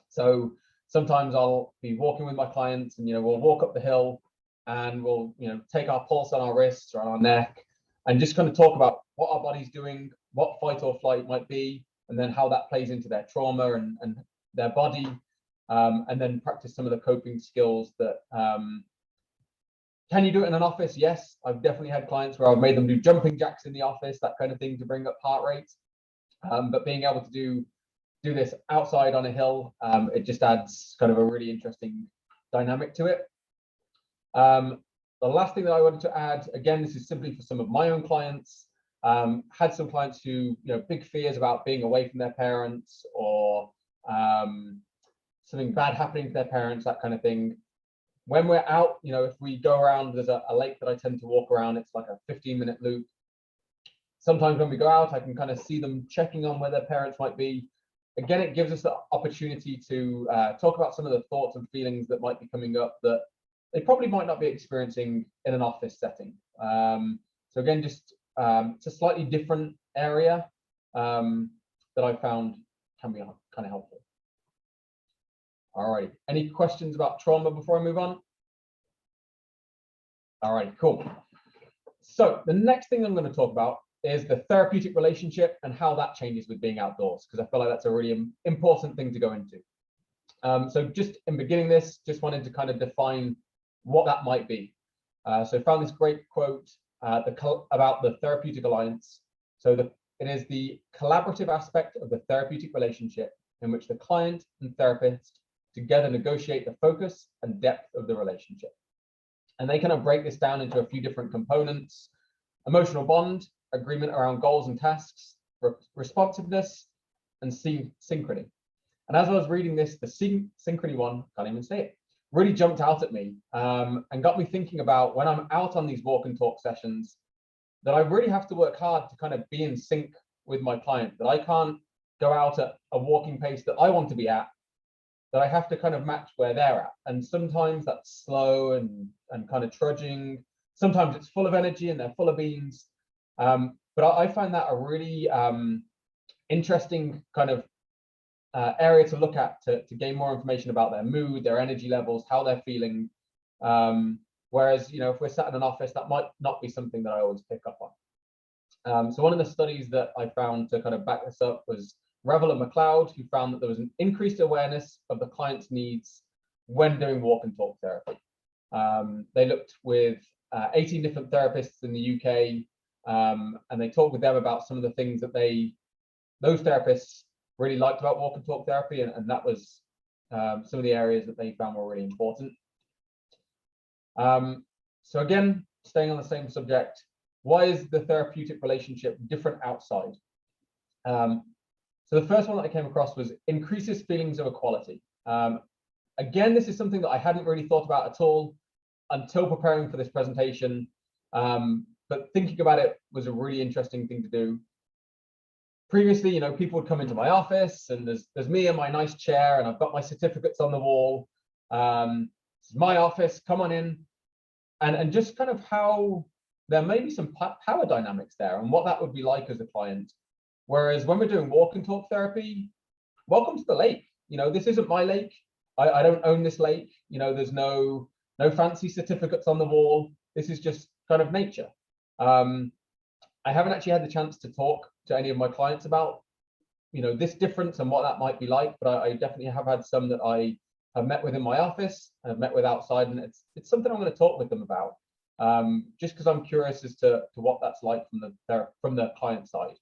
So sometimes I'll be walking with my clients and, you know, we'll walk up the hill and we'll, you know, take our pulse on our wrists or on our neck and just kind of talk about what our body's doing, what fight or flight might be, and then how that plays into their trauma and their body, and then practice some of the coping skills that, can you do it in an office? Yes, I've definitely had clients where I've made them do jumping jacks in the office, that kind of thing, to bring up heart rate. But being able to do this outside on a hill, it just adds kind of a really interesting dynamic to it. The last thing that I wanted to add, again, this is simply for some of my own clients. Had some clients who, you know, big fears about being away from their parents, or something bad happening to their parents, that kind of thing. When we're out, you know, if we go around, there's a lake that I tend to walk around. It's like a 15-minute loop. Sometimes when we go out, I can kind of see them checking on where their parents might be. Again, it gives us the opportunity to talk about some of the thoughts and feelings that might be coming up that they probably might not be experiencing in an office setting. So again, just it's a slightly different area that I found can be kind of helpful. All right, any questions about trauma before I move on? All right, cool. So the next thing I'm going to talk about is the therapeutic relationship and how that changes with being outdoors, because I feel like that's a really important thing to go into. So just in beginning this, just wanted to kind of define what that might be. So I found this great quote about the therapeutic alliance. So it is the collaborative aspect of the therapeutic relationship in which the client and therapist together negotiate the focus and depth of the relationship. And they kind of break this down into a few different components: emotional bond, agreement around goals and tasks, responsiveness, and synchrony. And as I was reading this, the synchrony one, can't even say it, really jumped out at me, and got me thinking about when I'm out on these walk and talk sessions, that I really have to work hard to kind of be in sync with my client, that I can't go out at a walking pace that I want to be at, that I have to kind of match where they're at. And sometimes that's slow and kind of trudging. Sometimes it's full of energy and they're full of beans. But I find that a really interesting kind of area to look at to gain more information about their mood, their energy levels, how they're feeling. Whereas, you know, if we're sat in an office, that might not be something that I always pick up on. So one of the studies that I found to kind of back this up was Revel and McLeod, who found that there was an increased awareness of the client's needs when doing walk and talk therapy. They looked with 18 different therapists in the UK, and they talked with them about some of the things that those therapists really liked about walk and talk therapy, and that was some of the areas that they found were really important. So again, staying on the same subject, why is the therapeutic relationship different outside? So the first one that I came across was increases feelings of equality. Again, this is something that I hadn't really thought about at all until preparing for this presentation, but thinking about it was a really interesting thing to do. Previously, you know, people would come into my office and there's me in my nice chair and I've got my certificates on the wall. This is my office, come on in. And just kind of how there may be some power dynamics there and what that would be like as a client. Whereas when we're doing walk and talk therapy, welcome to the lake. You know, this isn't my lake. I don't own this lake. You know, there's no fancy certificates on the wall. This is just kind of nature. I haven't actually had the chance to talk to any of my clients about, you know, this difference and what that might be like, but I definitely have had some that I have met with in my office and have met with outside, and it's something I'm going to talk with them about. just because I'm curious as to what that's like from the client side.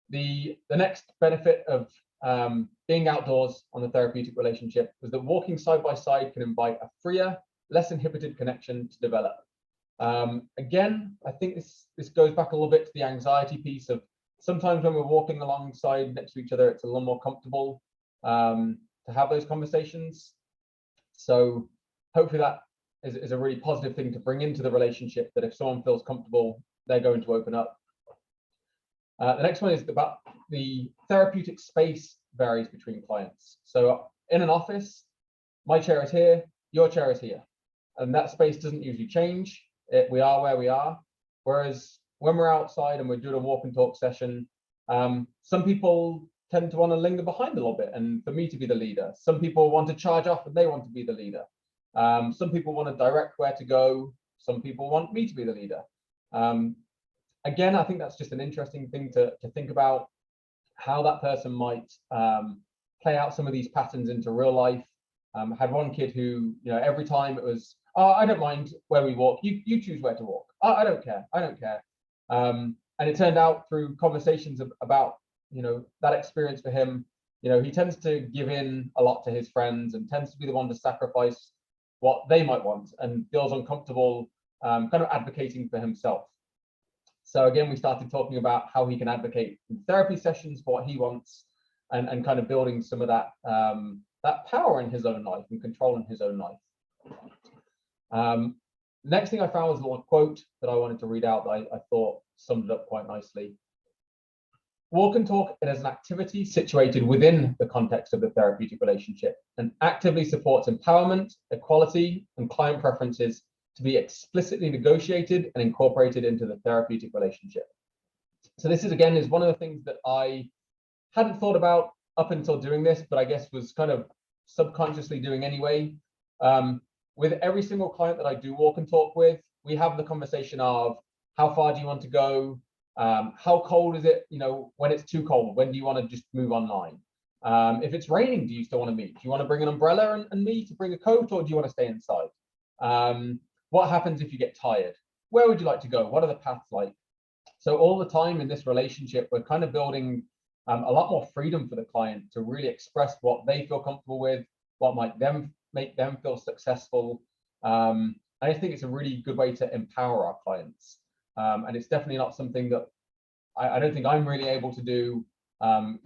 The next benefit of being outdoors on the therapeutic relationship was that walking side by side can invite a freer, less inhibited connection to develop. Again, I think this goes back a little bit to the anxiety piece of sometimes when we're walking alongside next to each other, it's a little more comfortable to have those conversations. So hopefully that is a really positive thing to bring into the relationship, that if someone feels comfortable, they're going to open up. The next one is about the therapeutic space varies between clients. So in an office, my chair is here, your chair is here, and that space doesn't usually change. We are where we are. Whereas when we're outside and we're doing a walk and talk session, some people tend to want to linger behind a little bit and for me to be the leader. Some people want to charge off and they want to be the leader. Some people want to direct where to go. Some people want me to be the leader. Again, I think that's just an interesting thing to think about, how that person might play out some of these patterns into real life. Had one kid who, every time it was, oh, I don't mind where we walk, you choose where to walk. Oh, I don't care. And it turned out through conversations about, that experience for him, he tends to give in a lot to his friends and tends to be the one to sacrifice what they might want and feels uncomfortable kind of advocating for himself. So again, we started talking about how he can advocate in therapy sessions for what he wants, and kind of building some of that that power in his own life and control in his own life. Next thing I found was a little quote that I wanted to read out that I thought summed it up quite nicely. Walk and talk is an activity situated within the context of the therapeutic relationship and actively supports empowerment, equality, and client preferences to be explicitly negotiated and incorporated into the therapeutic relationship. So this is one of the things that I hadn't thought about up until doing this, but I guess was kind of subconsciously doing anyway. With every single client that I do walk and talk with, we have the conversation of how far do you want to go? How cold is it? When it's too cold, when do you want to just move online? If it's raining, do you still want to meet? Do you want to bring an umbrella and me to bring a coat, or do you want to stay inside? What happens if you get tired? Where would you like to go? What are the paths like? So all the time in this relationship, we're kind of building a lot more freedom for the client to really express what they feel comfortable with, what might make them feel successful. I think it's a really good way to empower our clients. And it's definitely not something that I don't think I'm really able to do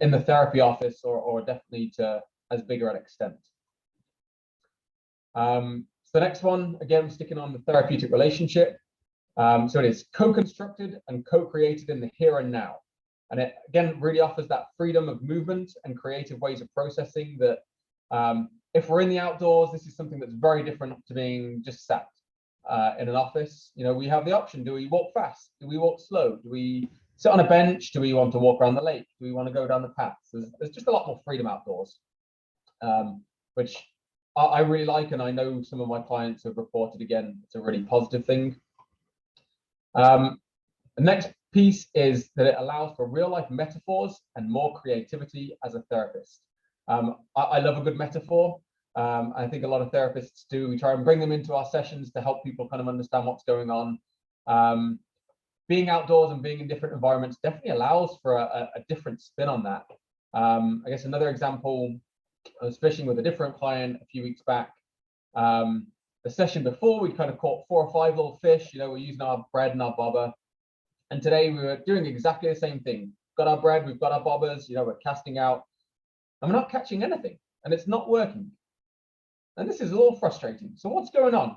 in the therapy office, or definitely to as bigger an extent. So the next one, again, sticking on the therapeutic relationship. So it is co-constructed and co-created in the here and now. And it, again, really offers that freedom of movement and creative ways of processing that if we're in the outdoors, this is something that's very different to being just sat in an office. We have the option. Do we walk fast? Do we walk slow? Do we sit on a bench? Do we want to walk around the lake? Do we want to go down the paths? There's just a lot more freedom outdoors, which I really like, and I know some of my clients have reported, again, it's a really positive thing. The next piece is that it allows for real life metaphors and more creativity as a therapist. I love a good metaphor. I think a lot of therapists do. We try and bring them into our sessions to help people kind of understand what's going on. Being outdoors and being in different environments definitely allows for a different spin on that. I guess another example, I was fishing with a different client a few weeks back. The session before, we kind of caught 4 or 5 little fish. We're using our bread and our bobber. And today we were doing exactly the same thing. Got our bread, we've got our bobbers, we're casting out, and we're not catching anything, and it's not working. And this is a little frustrating. So what's going on?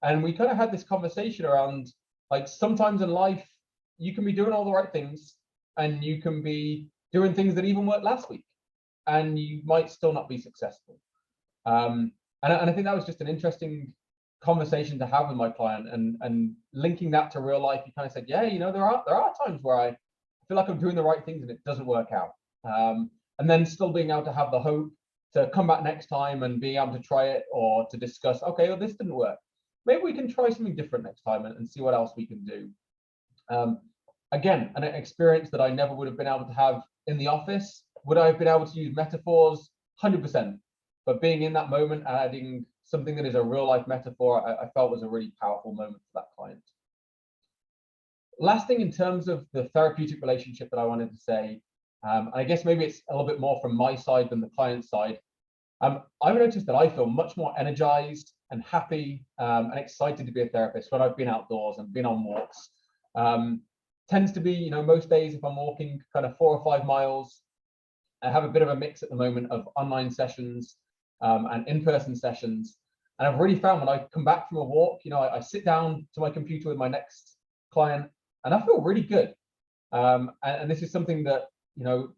And we kind of had this conversation around, like, sometimes in life, you can be doing all the right things, and you can be doing things that even worked last week, and you might still not be successful. And I think that was just an interesting conversation to have with my client, and linking that to real life. You kind of said, yeah, there are times where I feel like I'm doing the right things and it doesn't work out. And then still being able to have the hope to come back next time and being able to try it, or to discuss, okay, well, this didn't work. Maybe we can try something different next time and see what else we can do. Again, an experience that I never would have been able to have in the office. Would I have been able to use metaphors? 100%. But being in that moment, adding something that is a real life metaphor, I felt was a really powerful moment for that client. Last thing in terms of the therapeutic relationship that I wanted to say, I guess maybe it's a little bit more from my side than the client side. I've noticed that I feel much more energized and happy and excited to be a therapist when I've been outdoors and been on walks. Tends to be, most days if I'm walking kind of 4 or 5 miles, I have a bit of a mix at the moment of online sessions and in-person sessions. And I've really found when I come back from a walk, I sit down to my computer with my next client and I feel really good. And this is something that,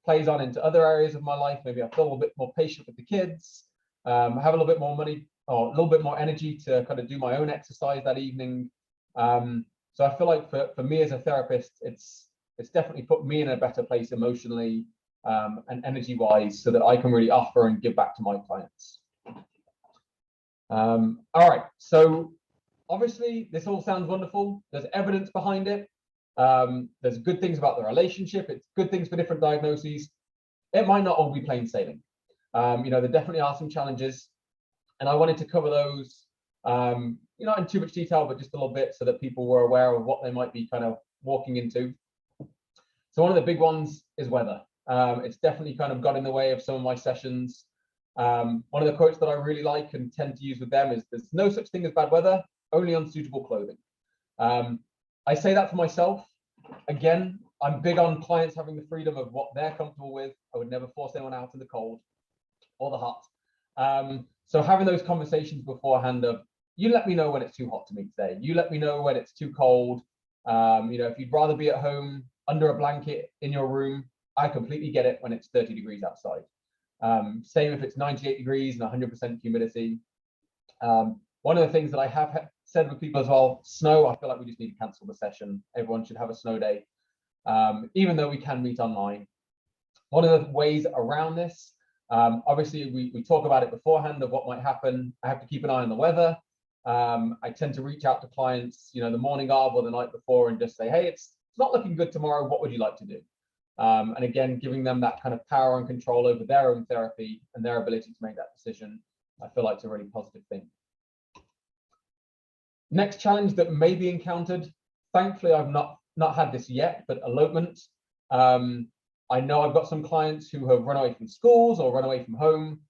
plays on into other areas of my life. Maybe I feel a little bit more patient with the kids, have a little bit more money or a little bit more energy to kind of do my own exercise that evening. So I feel like for me as a therapist, it's definitely put me in a better place emotionally and energy wise so that I can really offer and give back to my clients. All right, so obviously this all sounds wonderful. There's evidence behind it. There's good things about the relationship. It's good things for different diagnoses. It might not all be plain sailing. There definitely are some challenges, and I wanted to cover those, not in too much detail, but just a little bit so that people were aware of what they might be kind of walking into. So one of the big ones is weather. It's definitely kind of got in the way of some of my sessions. One of the quotes that I really like and tend to use with them is, "There's no such thing as bad weather, only unsuitable clothing." I say that for myself. Again, I'm big on clients having the freedom of what they're comfortable with. I would never force anyone out in the cold or the hot. So having those conversations beforehand of, you let me know when it's too hot to meet today. You let me know when it's too cold. If you'd rather be at home under a blanket in your room, I completely get it when it's 30 degrees outside. Same if it's 98 degrees and 100% humidity. One of the things that I have said with people as well, snow, I feel like we just need to cancel the session. Everyone should have a snow day, even though we can meet online. One of the ways around this, obviously we talk about it beforehand of what might happen. I have to keep an eye on the weather. I tend to reach out to clients, the morning of or the night before and just say, hey, it's not looking good tomorrow. What would you like to do? And again, giving them that kind of power and control over their own therapy and their ability to make that decision, I feel like it's a really positive thing. Next challenge that may be encountered, thankfully I've not had this yet, but elopement. I know I've got some clients who have run away from schools or run away from home.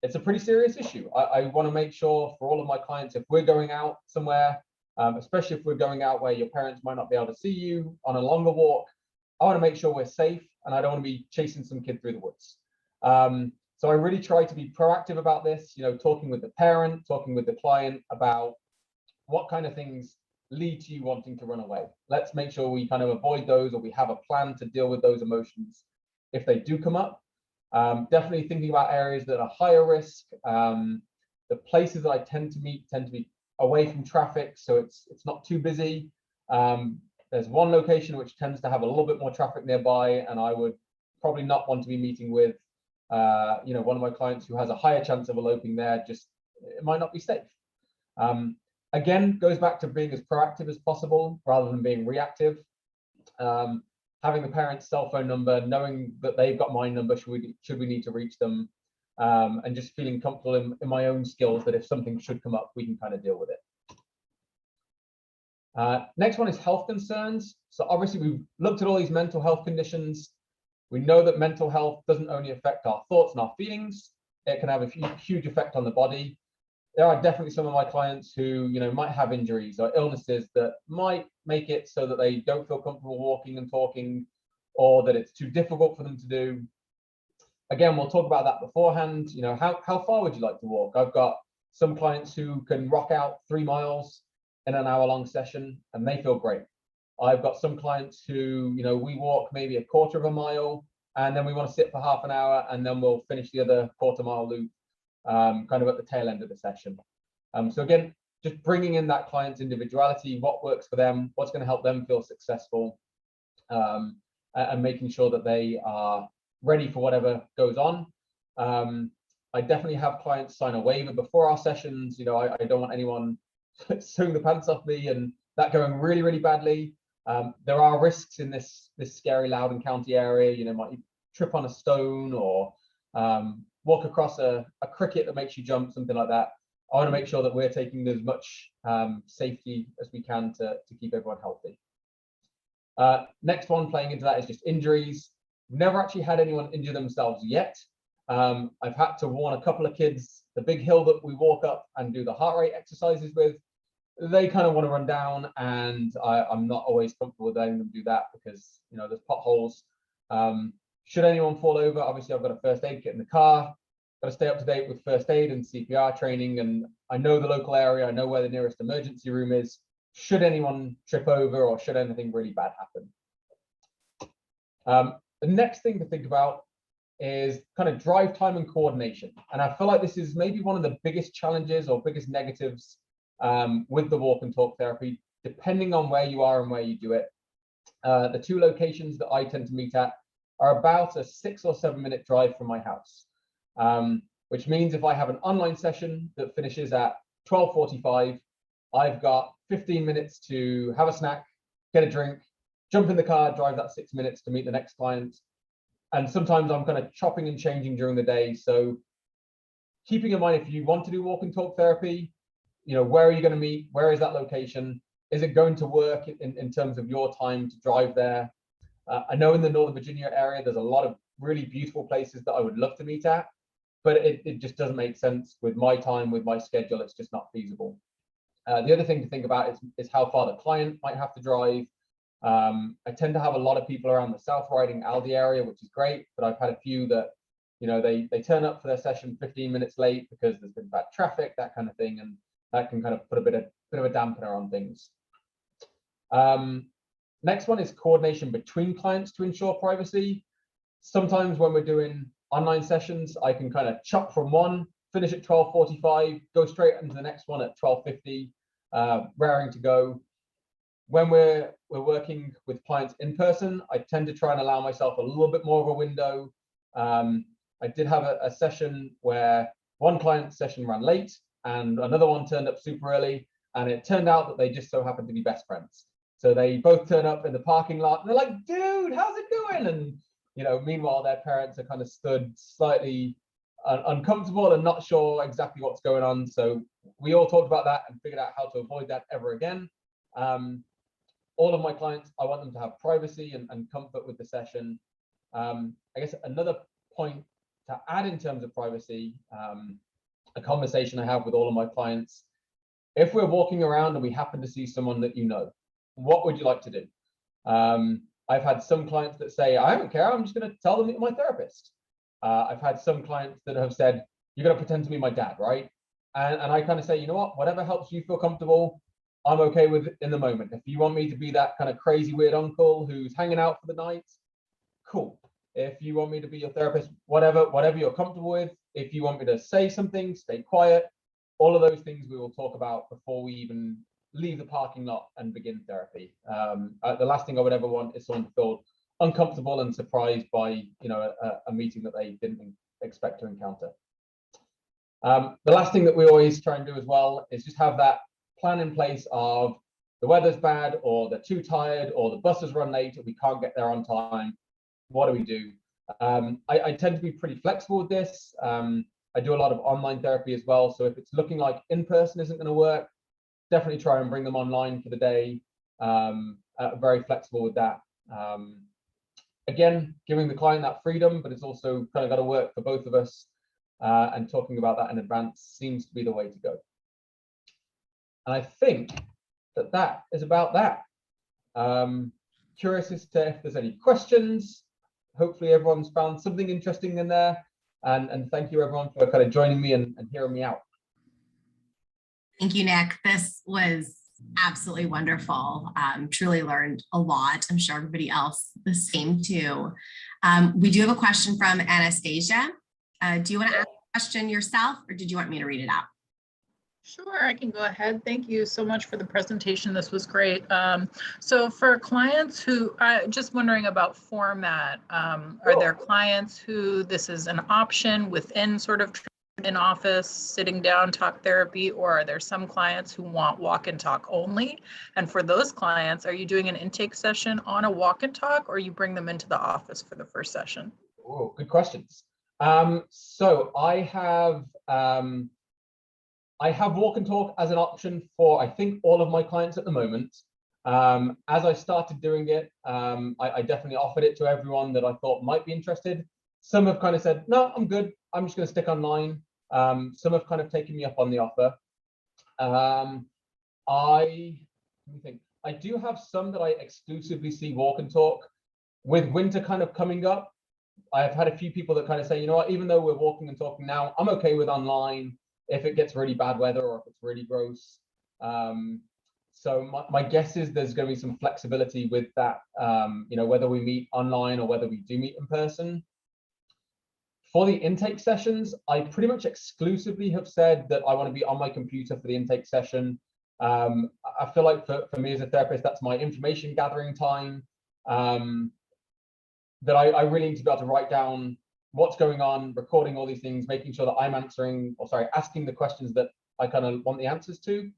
It's a pretty serious issue. I want to make sure for all of my clients, if we're going out somewhere, especially if we're going out where your parents might not be able to see you on a longer walk, I want to make sure we're safe and I don't want to be chasing some kid through the woods. So I really try to be proactive about this, talking with the parent, talking with the client about what kind of things lead to you wanting to run away. Let's make sure we kind of avoid those, or we have a plan to deal with those emotions if they do come up. Definitely thinking about areas that are higher risk. The places that I tend to meet tend to be away from traffic, so it's not too busy. There's one location which tends to have a little bit more traffic nearby, and I would probably not want to be meeting with one of my clients who has a higher chance of eloping there. Just it might not be safe. Again, goes back to being as proactive as possible rather than being reactive. Having the parent's cell phone number, knowing that they've got my number should we need to reach them, and just feeling comfortable in my own skills that if something should come up, we can kind of deal with it. Next one is health concerns. So obviously we've looked at all these mental health conditions. We know that mental health doesn't only affect our thoughts and our feelings, it can have a huge effect on the body. There are definitely some of my clients who, might have injuries or illnesses that might make it so that they don't feel comfortable walking and talking, or that it's too difficult for them to do. Again, we'll talk about that beforehand. How far would you like to walk? I've got some clients who can rock out 3 miles in an hour-long session, and they feel great. I've got some clients who, we walk maybe a quarter of a mile, and then we want to sit for half an hour, and then we'll finish the other quarter-mile loop. Kind of at the tail end of the session. So again, just bringing in that client's individuality, what works for them, what's going to help them feel successful, and making sure that they are ready for whatever goes on. I definitely have clients sign a waiver before our sessions. I don't want anyone suing the pants off me and that going really, really badly. There are risks in this scary Loudoun County area. Might you trip on a stone or walk across a cricket that makes you jump, something like that. I want to make sure that we're taking as much safety as we can to keep everyone healthy. Next one playing into that is just injuries. Never actually had anyone injure themselves yet. I've had to warn a couple of kids, the big hill that we walk up and do the heart rate exercises with, they kind of want to run down, and I'm not always comfortable with letting them do that because, you know, there's potholes. Should anyone fall over, obviously I've got a first aid kit in the car, got to stay up to date with first aid and CPR training, and I know the local area, I know where the nearest emergency room is, should anyone trip over or should anything really bad happen. The next thing to think about is kind of drive time and coordination. And I feel like this is maybe one of the biggest challenges or biggest negatives with the walk and talk therapy, depending on where you are and where you do it. The two locations that I tend to meet at are about a 6 or 7 minute drive from my house, which means if I have an online session that finishes at 12:45, I've got 15 minutes to have a snack, get a drink, jump in the car, drive that 6 minutes to meet the next client. And sometimes I'm kind of chopping and changing during the day. So keeping in mind, if you want to do walk and talk therapy, you know, where are you going to meet? Where is that location? Is it going to work in terms of your time to drive there? I know in the Northern Virginia area, there's a lot of really beautiful places that I would love to meet at, but it just doesn't make sense with my time, with my schedule. It's just not feasible. The other thing to think about is how far the client might have to drive. I tend to have a lot of people around the South Riding Aldi area, which is great, but I've had a few that, you know, they turn up for their session 15 minutes late because there's been bad traffic, that kind of thing, and that can kind of put a bit of a dampener on things. Next one is coordination between clients to ensure privacy. Sometimes when we're doing online sessions, I can kind of chop from one, finish at 12:45, go straight into the next one at 12:50, raring to go. When we're working with clients in person, I tend to try and allow myself a little bit more of a window. I did have a session where one client session ran late and another one turned up super early, and it turned out that they just so happened to be best friends. So they both turn up in the parking lot and they're like, dude, how's it going? And, you know, meanwhile, their parents are kind of stood slightly uncomfortable and not sure exactly what's going on. So we all talked about that and figured out how to avoid that ever again. All of my clients, I want them to have privacy and comfort with the session. I guess another point to add in terms of privacy, a conversation I have with all of my clients, if we're walking around and we happen to see someone that you know, what would you like to do? I've had some clients that say, I don't care, I'm just going to tell them you're my therapist. I've had some clients that have said, you're going to pretend to be my dad, right? And I kind of say, you know what, whatever helps you feel comfortable, I'm okay with it in the moment. If you want me to be that kind of crazy weird uncle who's hanging out for the night, cool. If you want me to be your therapist, whatever you're comfortable with. If you want me to say something, stay quiet. All of those things we will talk about before we even leave the parking lot and begin therapy. The last thing I would ever want is someone to feel uncomfortable and surprised by, you know, a meeting that they didn't expect to encounter. The last thing that we always try and do as well is just have that plan in place of the weather's bad or they're too tired or the bus has run late or we can't get there on time. What do we do? I tend to be pretty flexible with this. I do a lot of online therapy as well. So if it's looking like in-person isn't going to work, definitely try and bring them online for the day. Very flexible with that. Again, giving the client that freedom, but it's also kind of got to work for both of us. And talking about that in advance seems to be the way to go. And I think that is about that. Curious as to if there's any questions. Hopefully everyone's found something interesting in there. And thank you everyone for kind of joining me and hearing me out. Thank you, Nick. This was absolutely wonderful. Truly learned a lot. I'm sure everybody else the same too. We do have a question from Anastasia. Do you want to ask a question yourself or did you want me to read it out? Sure, I can go ahead. Thank you so much for the presentation. This was great. So for clients who, just wondering about format, are there clients who this is an option within sort of in office, sitting down, talk therapy, or are there some clients who want walk and talk only? And for those clients, are you doing an intake session on a walk and talk or you bring them into the office for the first session? Oh, good questions. So I have, I have walk and talk as an option for, I think, all of my clients at the moment. As I started doing it, I definitely offered it to everyone that I thought might be interested. Some have kind of said, no, I'm good. I'm just going to stick online. Some have kind of taken me up on the offer. Let me think. I do have some that I exclusively see walk and talk. With winter kind of coming up, I have had a few people that kind of say, you know what, even though we're walking and talking now, I'm okay with online if it gets really bad weather or if it's really gross. So my guess is there's going to be some flexibility with that, you know, whether we meet online or whether we do meet in person. For the intake sessions, I pretty much exclusively have said that I want to be on my computer for the intake session. I feel like for me as a therapist, that's my information gathering time. That I really need to be able to write down what's going on, recording all these things, making sure that I'm asking the questions that I kind of want the answers to.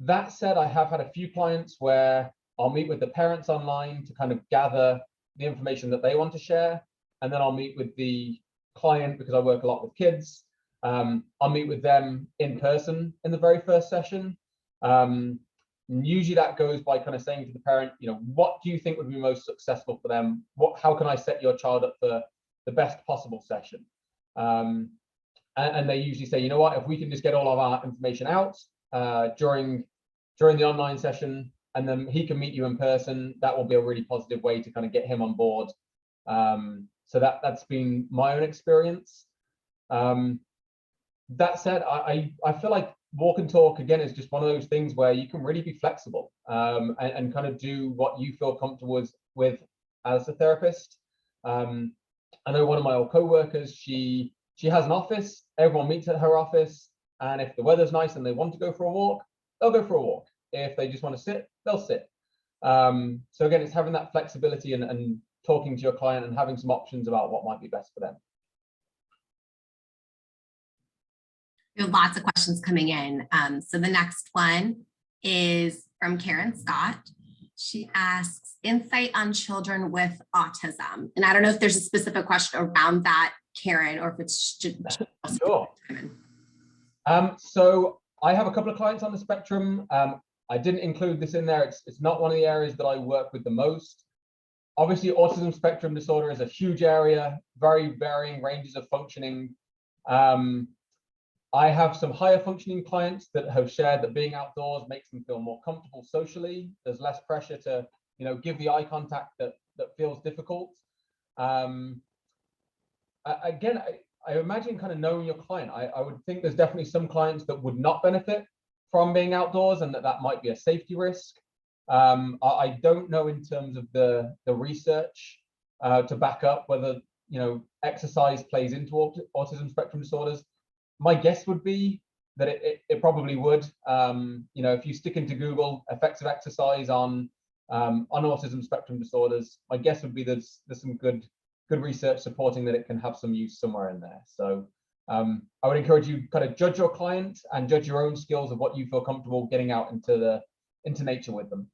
That said, I have had a few clients where I'll meet with the parents online to kind of gather the information that they want to share. And then I'll meet with the client, because I work a lot with kids. I'll meet with them in person in the very first session. Usually that goes by kind of saying to the parent, you know, what do you think would be most successful for them? How can I set your child up for the best possible session? And they usually say, you know what, if we can just get all of our information out during the online session, and then he can meet you in person, that will be a really positive way to kind of get him on board. So that's been my own experience. That said, I feel like walk and talk, again, is just one of those things where you can really be flexible and kind of do what you feel comfortable with as a therapist. I know one of my old co-workers, she has an office, everyone meets at her office, and if the weather's nice and they want to go for a walk, they'll go for a walk. If they just want to sit, they'll sit. So again, it's having that flexibility and talking to your client and having some options about what might be best for them. We have lots of questions coming in. So the next one is from Karen Scott. She asks, insight on children with autism. And I don't know if there's a specific question around that, Karen, or if it's just sure. So I have a couple of clients on the spectrum. I didn't include this in there. It's not one of the areas that I work with the most. Obviously, autism spectrum disorder is a huge area, very varying ranges of functioning. I have some higher functioning clients that have shared that being outdoors makes them feel more comfortable socially. There's less pressure to, you know, give the eye contact that feels difficult. Again, I imagine kind of knowing your client, I would think there's definitely some clients that would not benefit from being outdoors and that might be a safety risk. I don't know in terms of the research to back up whether, you know, exercise plays into autism spectrum disorders. My guess would be that it probably would. You know, if you stick into Google effects of exercise on autism spectrum disorders, my guess would be there's some good research supporting that it can have some use somewhere in there. So I would encourage you kind of judge your client and judge your own skills of what you feel comfortable getting out into nature with them.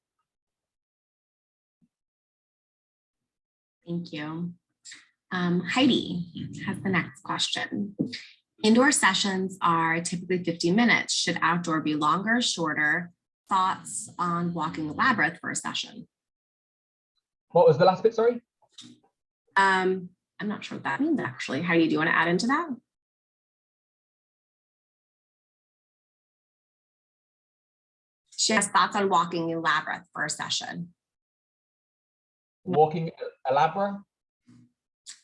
Thank you. Heidi has the next question. Indoor sessions are typically 15 minutes. Should outdoor be longer, shorter? Thoughts on walking the labyrinth for a session? What was the last bit, sorry? I'm not sure what that means, actually. Heidi, do you want to add into that? She has thoughts on walking the labyrinth for a session. Walking a labyrinth?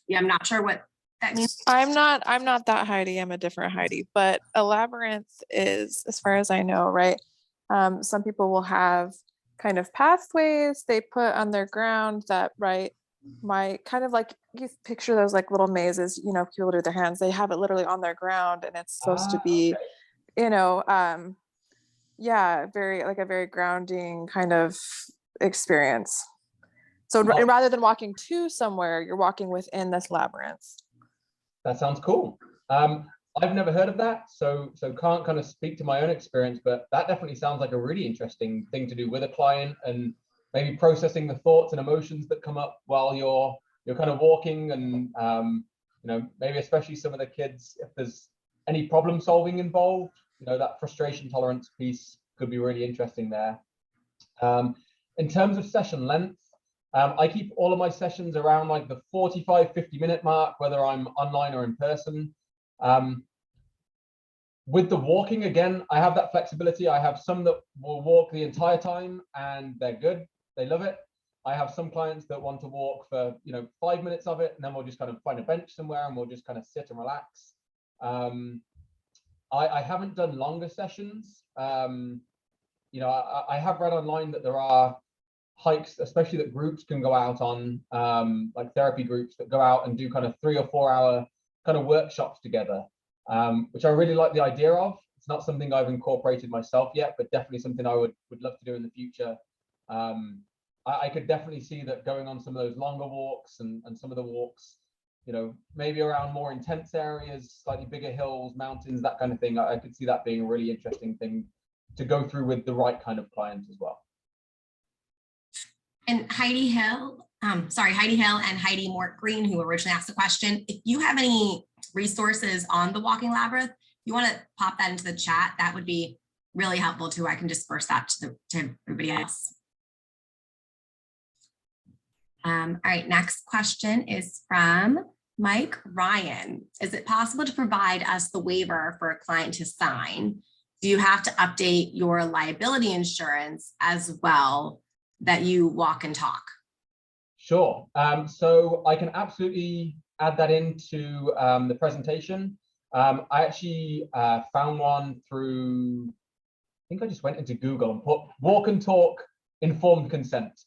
Yeah, I'm not sure what that means. I'm not that Heidi. I'm a different Heidi. But a labyrinth is, as far as I know, right? Some people will have kind of pathways they put on their ground that, right, might kind of like, you picture those like little mazes, you know, people do with their hands. They have it literally on their ground, and it's supposed to be, okay, you know, yeah, very like a very grounding kind of experience. So rather than walking to somewhere, you're walking within this labyrinth. That sounds cool. I've never heard of that, so can't kind of speak to my own experience, but that definitely sounds like a really interesting thing to do with a client, and maybe processing the thoughts and emotions that come up while you're kind of walking, and you know, maybe especially some of the kids, if there's any problem solving involved. You know, that frustration tolerance piece could be really interesting there. In terms of session length, I keep all of my sessions around like the 45-50-minute mark, whether I'm online or in person. With the walking, again, I have that flexibility. I have some that will walk the entire time and they're good. They love it. I have some clients that want to walk for, 5 minutes of it, and then we'll just kind of find a bench somewhere and we'll just kind of sit and relax. I haven't done longer sessions. I have read online that there are hikes, especially that groups can go out on, like therapy groups that go out and do kind of 3 or 4 hour kind of workshops together, which I really like the idea of. It's not something I've incorporated myself yet, but definitely something I would love to do in the future. I could definitely see that going on some of those longer walks and some of the walks, maybe around more intense areas, slightly bigger hills, mountains, that kind of thing. I could see that being a really interesting thing to go through with the right kind of client as well. And Heidi Hill and Heidi Mort Green, who originally asked the question, if you have any resources on the walking labyrinth, you want to pop that into the chat, that would be really helpful too. I can disperse that to everybody else. All right, next question is from Mike Ryan. Is it possible to provide us the waiver for a client to sign? Do you have to update your liability insurance as well that you walk and talk? Sure. So I can absolutely add that into the presentation. I actually found one through, I think I just went into Google and put walk and talk informed consent.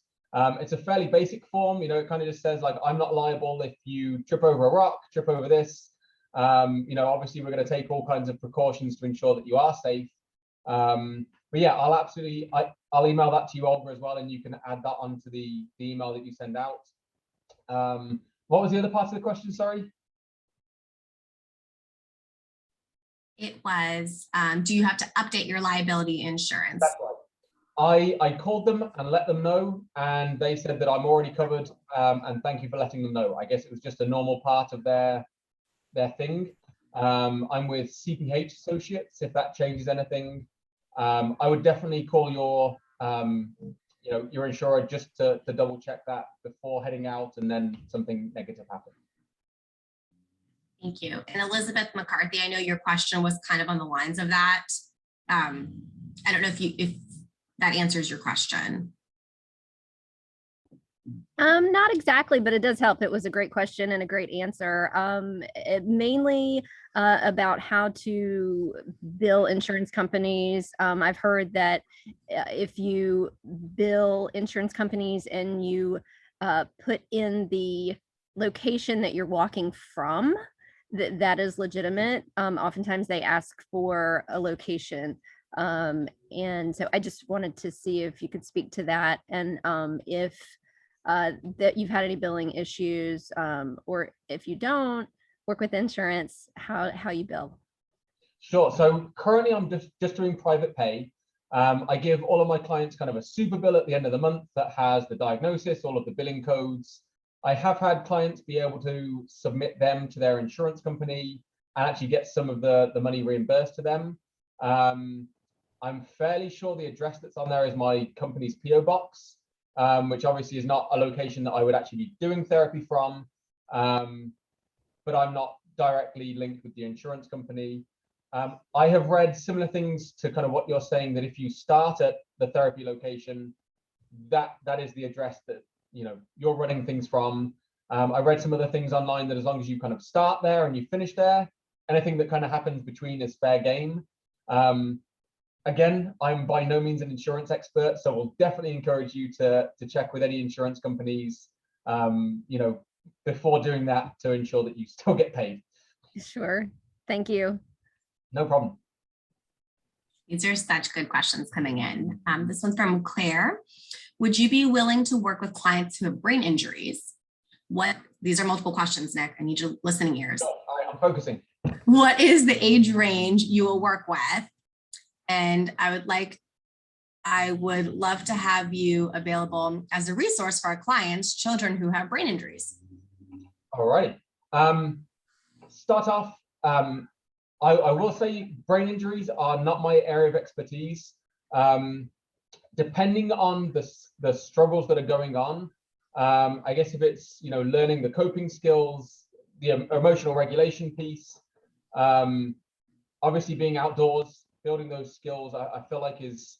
It's a fairly basic form, it kind of just says like, I'm not liable if you trip over a rock, trip over this. Obviously we're going to take all kinds of precautions to ensure that you are safe. But yeah, I'll email that to you, Olga, as well, and you can add that onto the email that you send out. What was the other part of the question? Sorry. It was, do you have to update your liability insurance? That's right. I called them and let them know, and they said that I'm already covered, and thank you for letting them know. I guess it was just a normal part of their thing. I'm with CPH Associates, if that changes anything. I would definitely call your insurer just to double check that before heading out and then something negative happens. Thank you. And Elizabeth McCarthy, I know your question was kind of on the lines of that. I don't know if that answers your question. Not exactly, but it does help. It was a great question and a great answer. Mainly about how to bill insurance companies. I've heard that if you bill insurance companies and you put in the location that you're walking from, that is legitimate. Oftentimes they ask for a location. And so I just wanted to see if you could speak to that, and if that you've had any billing issues, or if you don't work with insurance, how you bill. Sure. So currently I'm just doing private pay. I give all of my clients kind of a super bill at the end of the month that has the diagnosis, all of the billing codes. I have had clients be able to submit them to their insurance company and actually get some of the money reimbursed to them. I'm fairly sure the address that's on there is my company's PO box, which obviously is not a location that I would actually be doing therapy from, but I'm not directly linked with the insurance company. I have read similar things to kind of what you're saying, that if you start at the therapy location, that is the address that you're running things from. I read some other things online that as long as you kind of start there and you finish there, anything that kind of happens between is fair game. Again, I'm by no means an insurance expert, so we'll definitely encourage you to check with any insurance companies, before doing that, to ensure that you still get paid. Sure. Thank you. No problem. These are such good questions coming in. This one's from Claire. Would you be willing to work with clients who have brain injuries? These are multiple questions, Nick. I need your listening ears. All right, I'm focusing. What is the age range you will work with? And I would love to have you available as a resource for our clients, children who have brain injuries. All right. Start off, I will say brain injuries are not my area of expertise. Depending on the struggles that are going on, I guess if it's, you know, learning the coping skills, the emotional regulation piece, obviously being outdoors, building those skills, I feel like is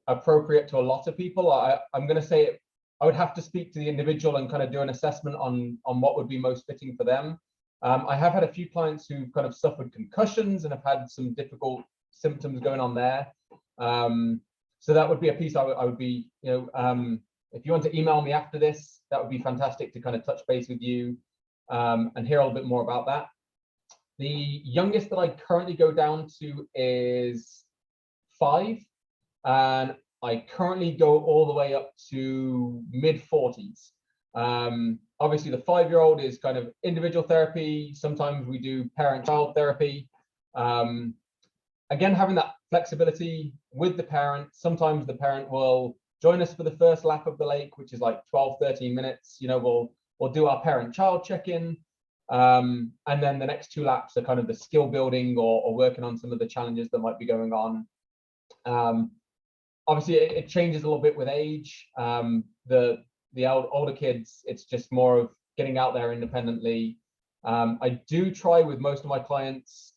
appropriate to a lot of people. I'm going to say I would have to speak to the individual and kind of do an assessment on what would be most fitting for them. I have had a few clients who kind of suffered concussions and have had some difficult symptoms going on there. So that would be a piece I would be, you know, if you want to email me after this, that would be fantastic to kind of touch base with you and hear a little bit more about that. The youngest that I currently go down to is 5, and I currently go all the way up to mid-40s. Obviously, the 5-year-old is kind of individual therapy. Sometimes we do parent-child therapy. Again, having that flexibility with the parent. Sometimes the parent will join us for the first lap of the lake, which is like 12, 13 minutes. You know, we'll do our parent-child check-in. And then the next 2 laps are kind of the skill building or working on some of the challenges that might be going on. Obviously, it changes a little bit with age. The older kids, it's just more of getting out there independently. I do try with most of my clients.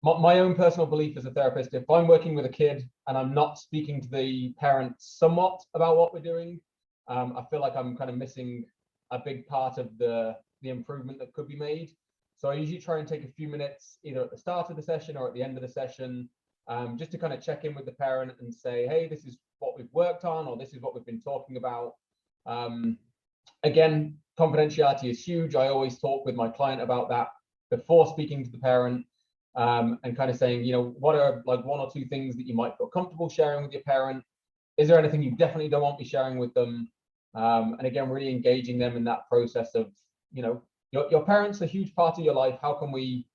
My own personal belief as a therapist, if I'm working with a kid and I'm not speaking to the parent somewhat about what we're doing, I feel like I'm kind of missing a big part of the improvement that could be made. So I usually try and take a few minutes either at the start of the session or at the end of the session, just to kind of check in with the parent and say, hey, this is what we've worked on, or this is what we've been talking about. Again, confidentiality is huge. I always talk with my client about that before speaking to the parent, and kind of saying, you know, what are like 1 or 2 things that you might feel comfortable sharing with your parent? Is there anything you definitely don't want me sharing with them? And again, really engaging them in that process of, you know, your parents are a huge part of your life. How can we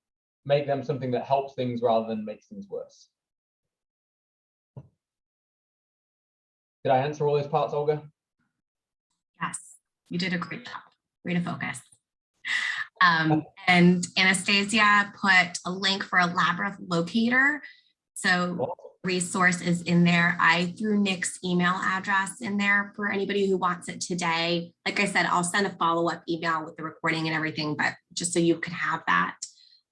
make them something that helps things rather than makes things worse? Did I answer all those parts, Olga? Yes, you did a great job. Way to focus. And Anastasia put a link for a labyrinth locator. So resource is in there. I threw Nick's email address in there for anybody who wants it today. Like I said, I'll send a follow-up email with the recording and everything, but just so you could have that.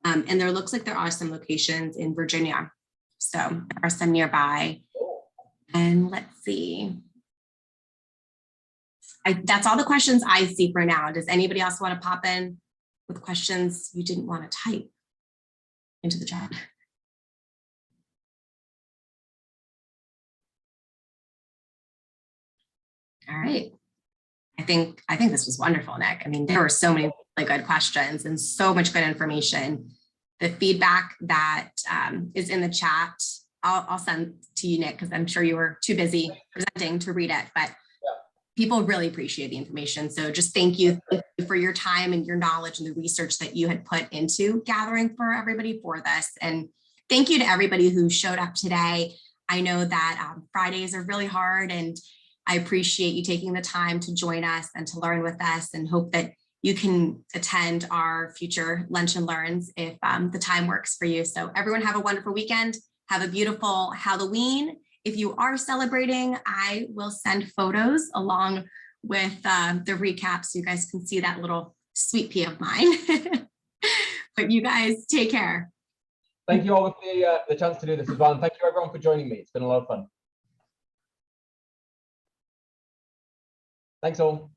And there looks like there are some locations in Virginia. So there are some nearby. And let's see. That's all the questions I see for now. Does anybody else want to pop in with questions you didn't want to type into the chat? All right. I think this was wonderful, Nick. I mean, there were so many really good questions and so much good information. The feedback that is in the chat, I'll send to you, Nick, because I'm sure you were too busy presenting to read it, but people really appreciate the information. So just thank you for your time and your knowledge and the research that you had put into gathering for everybody for this. And thank you to everybody who showed up today. I know that Fridays are really hard, and I appreciate you taking the time to join us and to learn with us, and hope that you can attend our future lunch and learns if the time works for you. So everyone have a wonderful weekend. Have a beautiful Halloween. If you are celebrating, I will send photos along with the recap so you guys can see that little sweet pea of mine. But you guys take care. Thank you all for the chance to do this as well. And thank you everyone for joining me. It's been a lot of fun. Thanks all.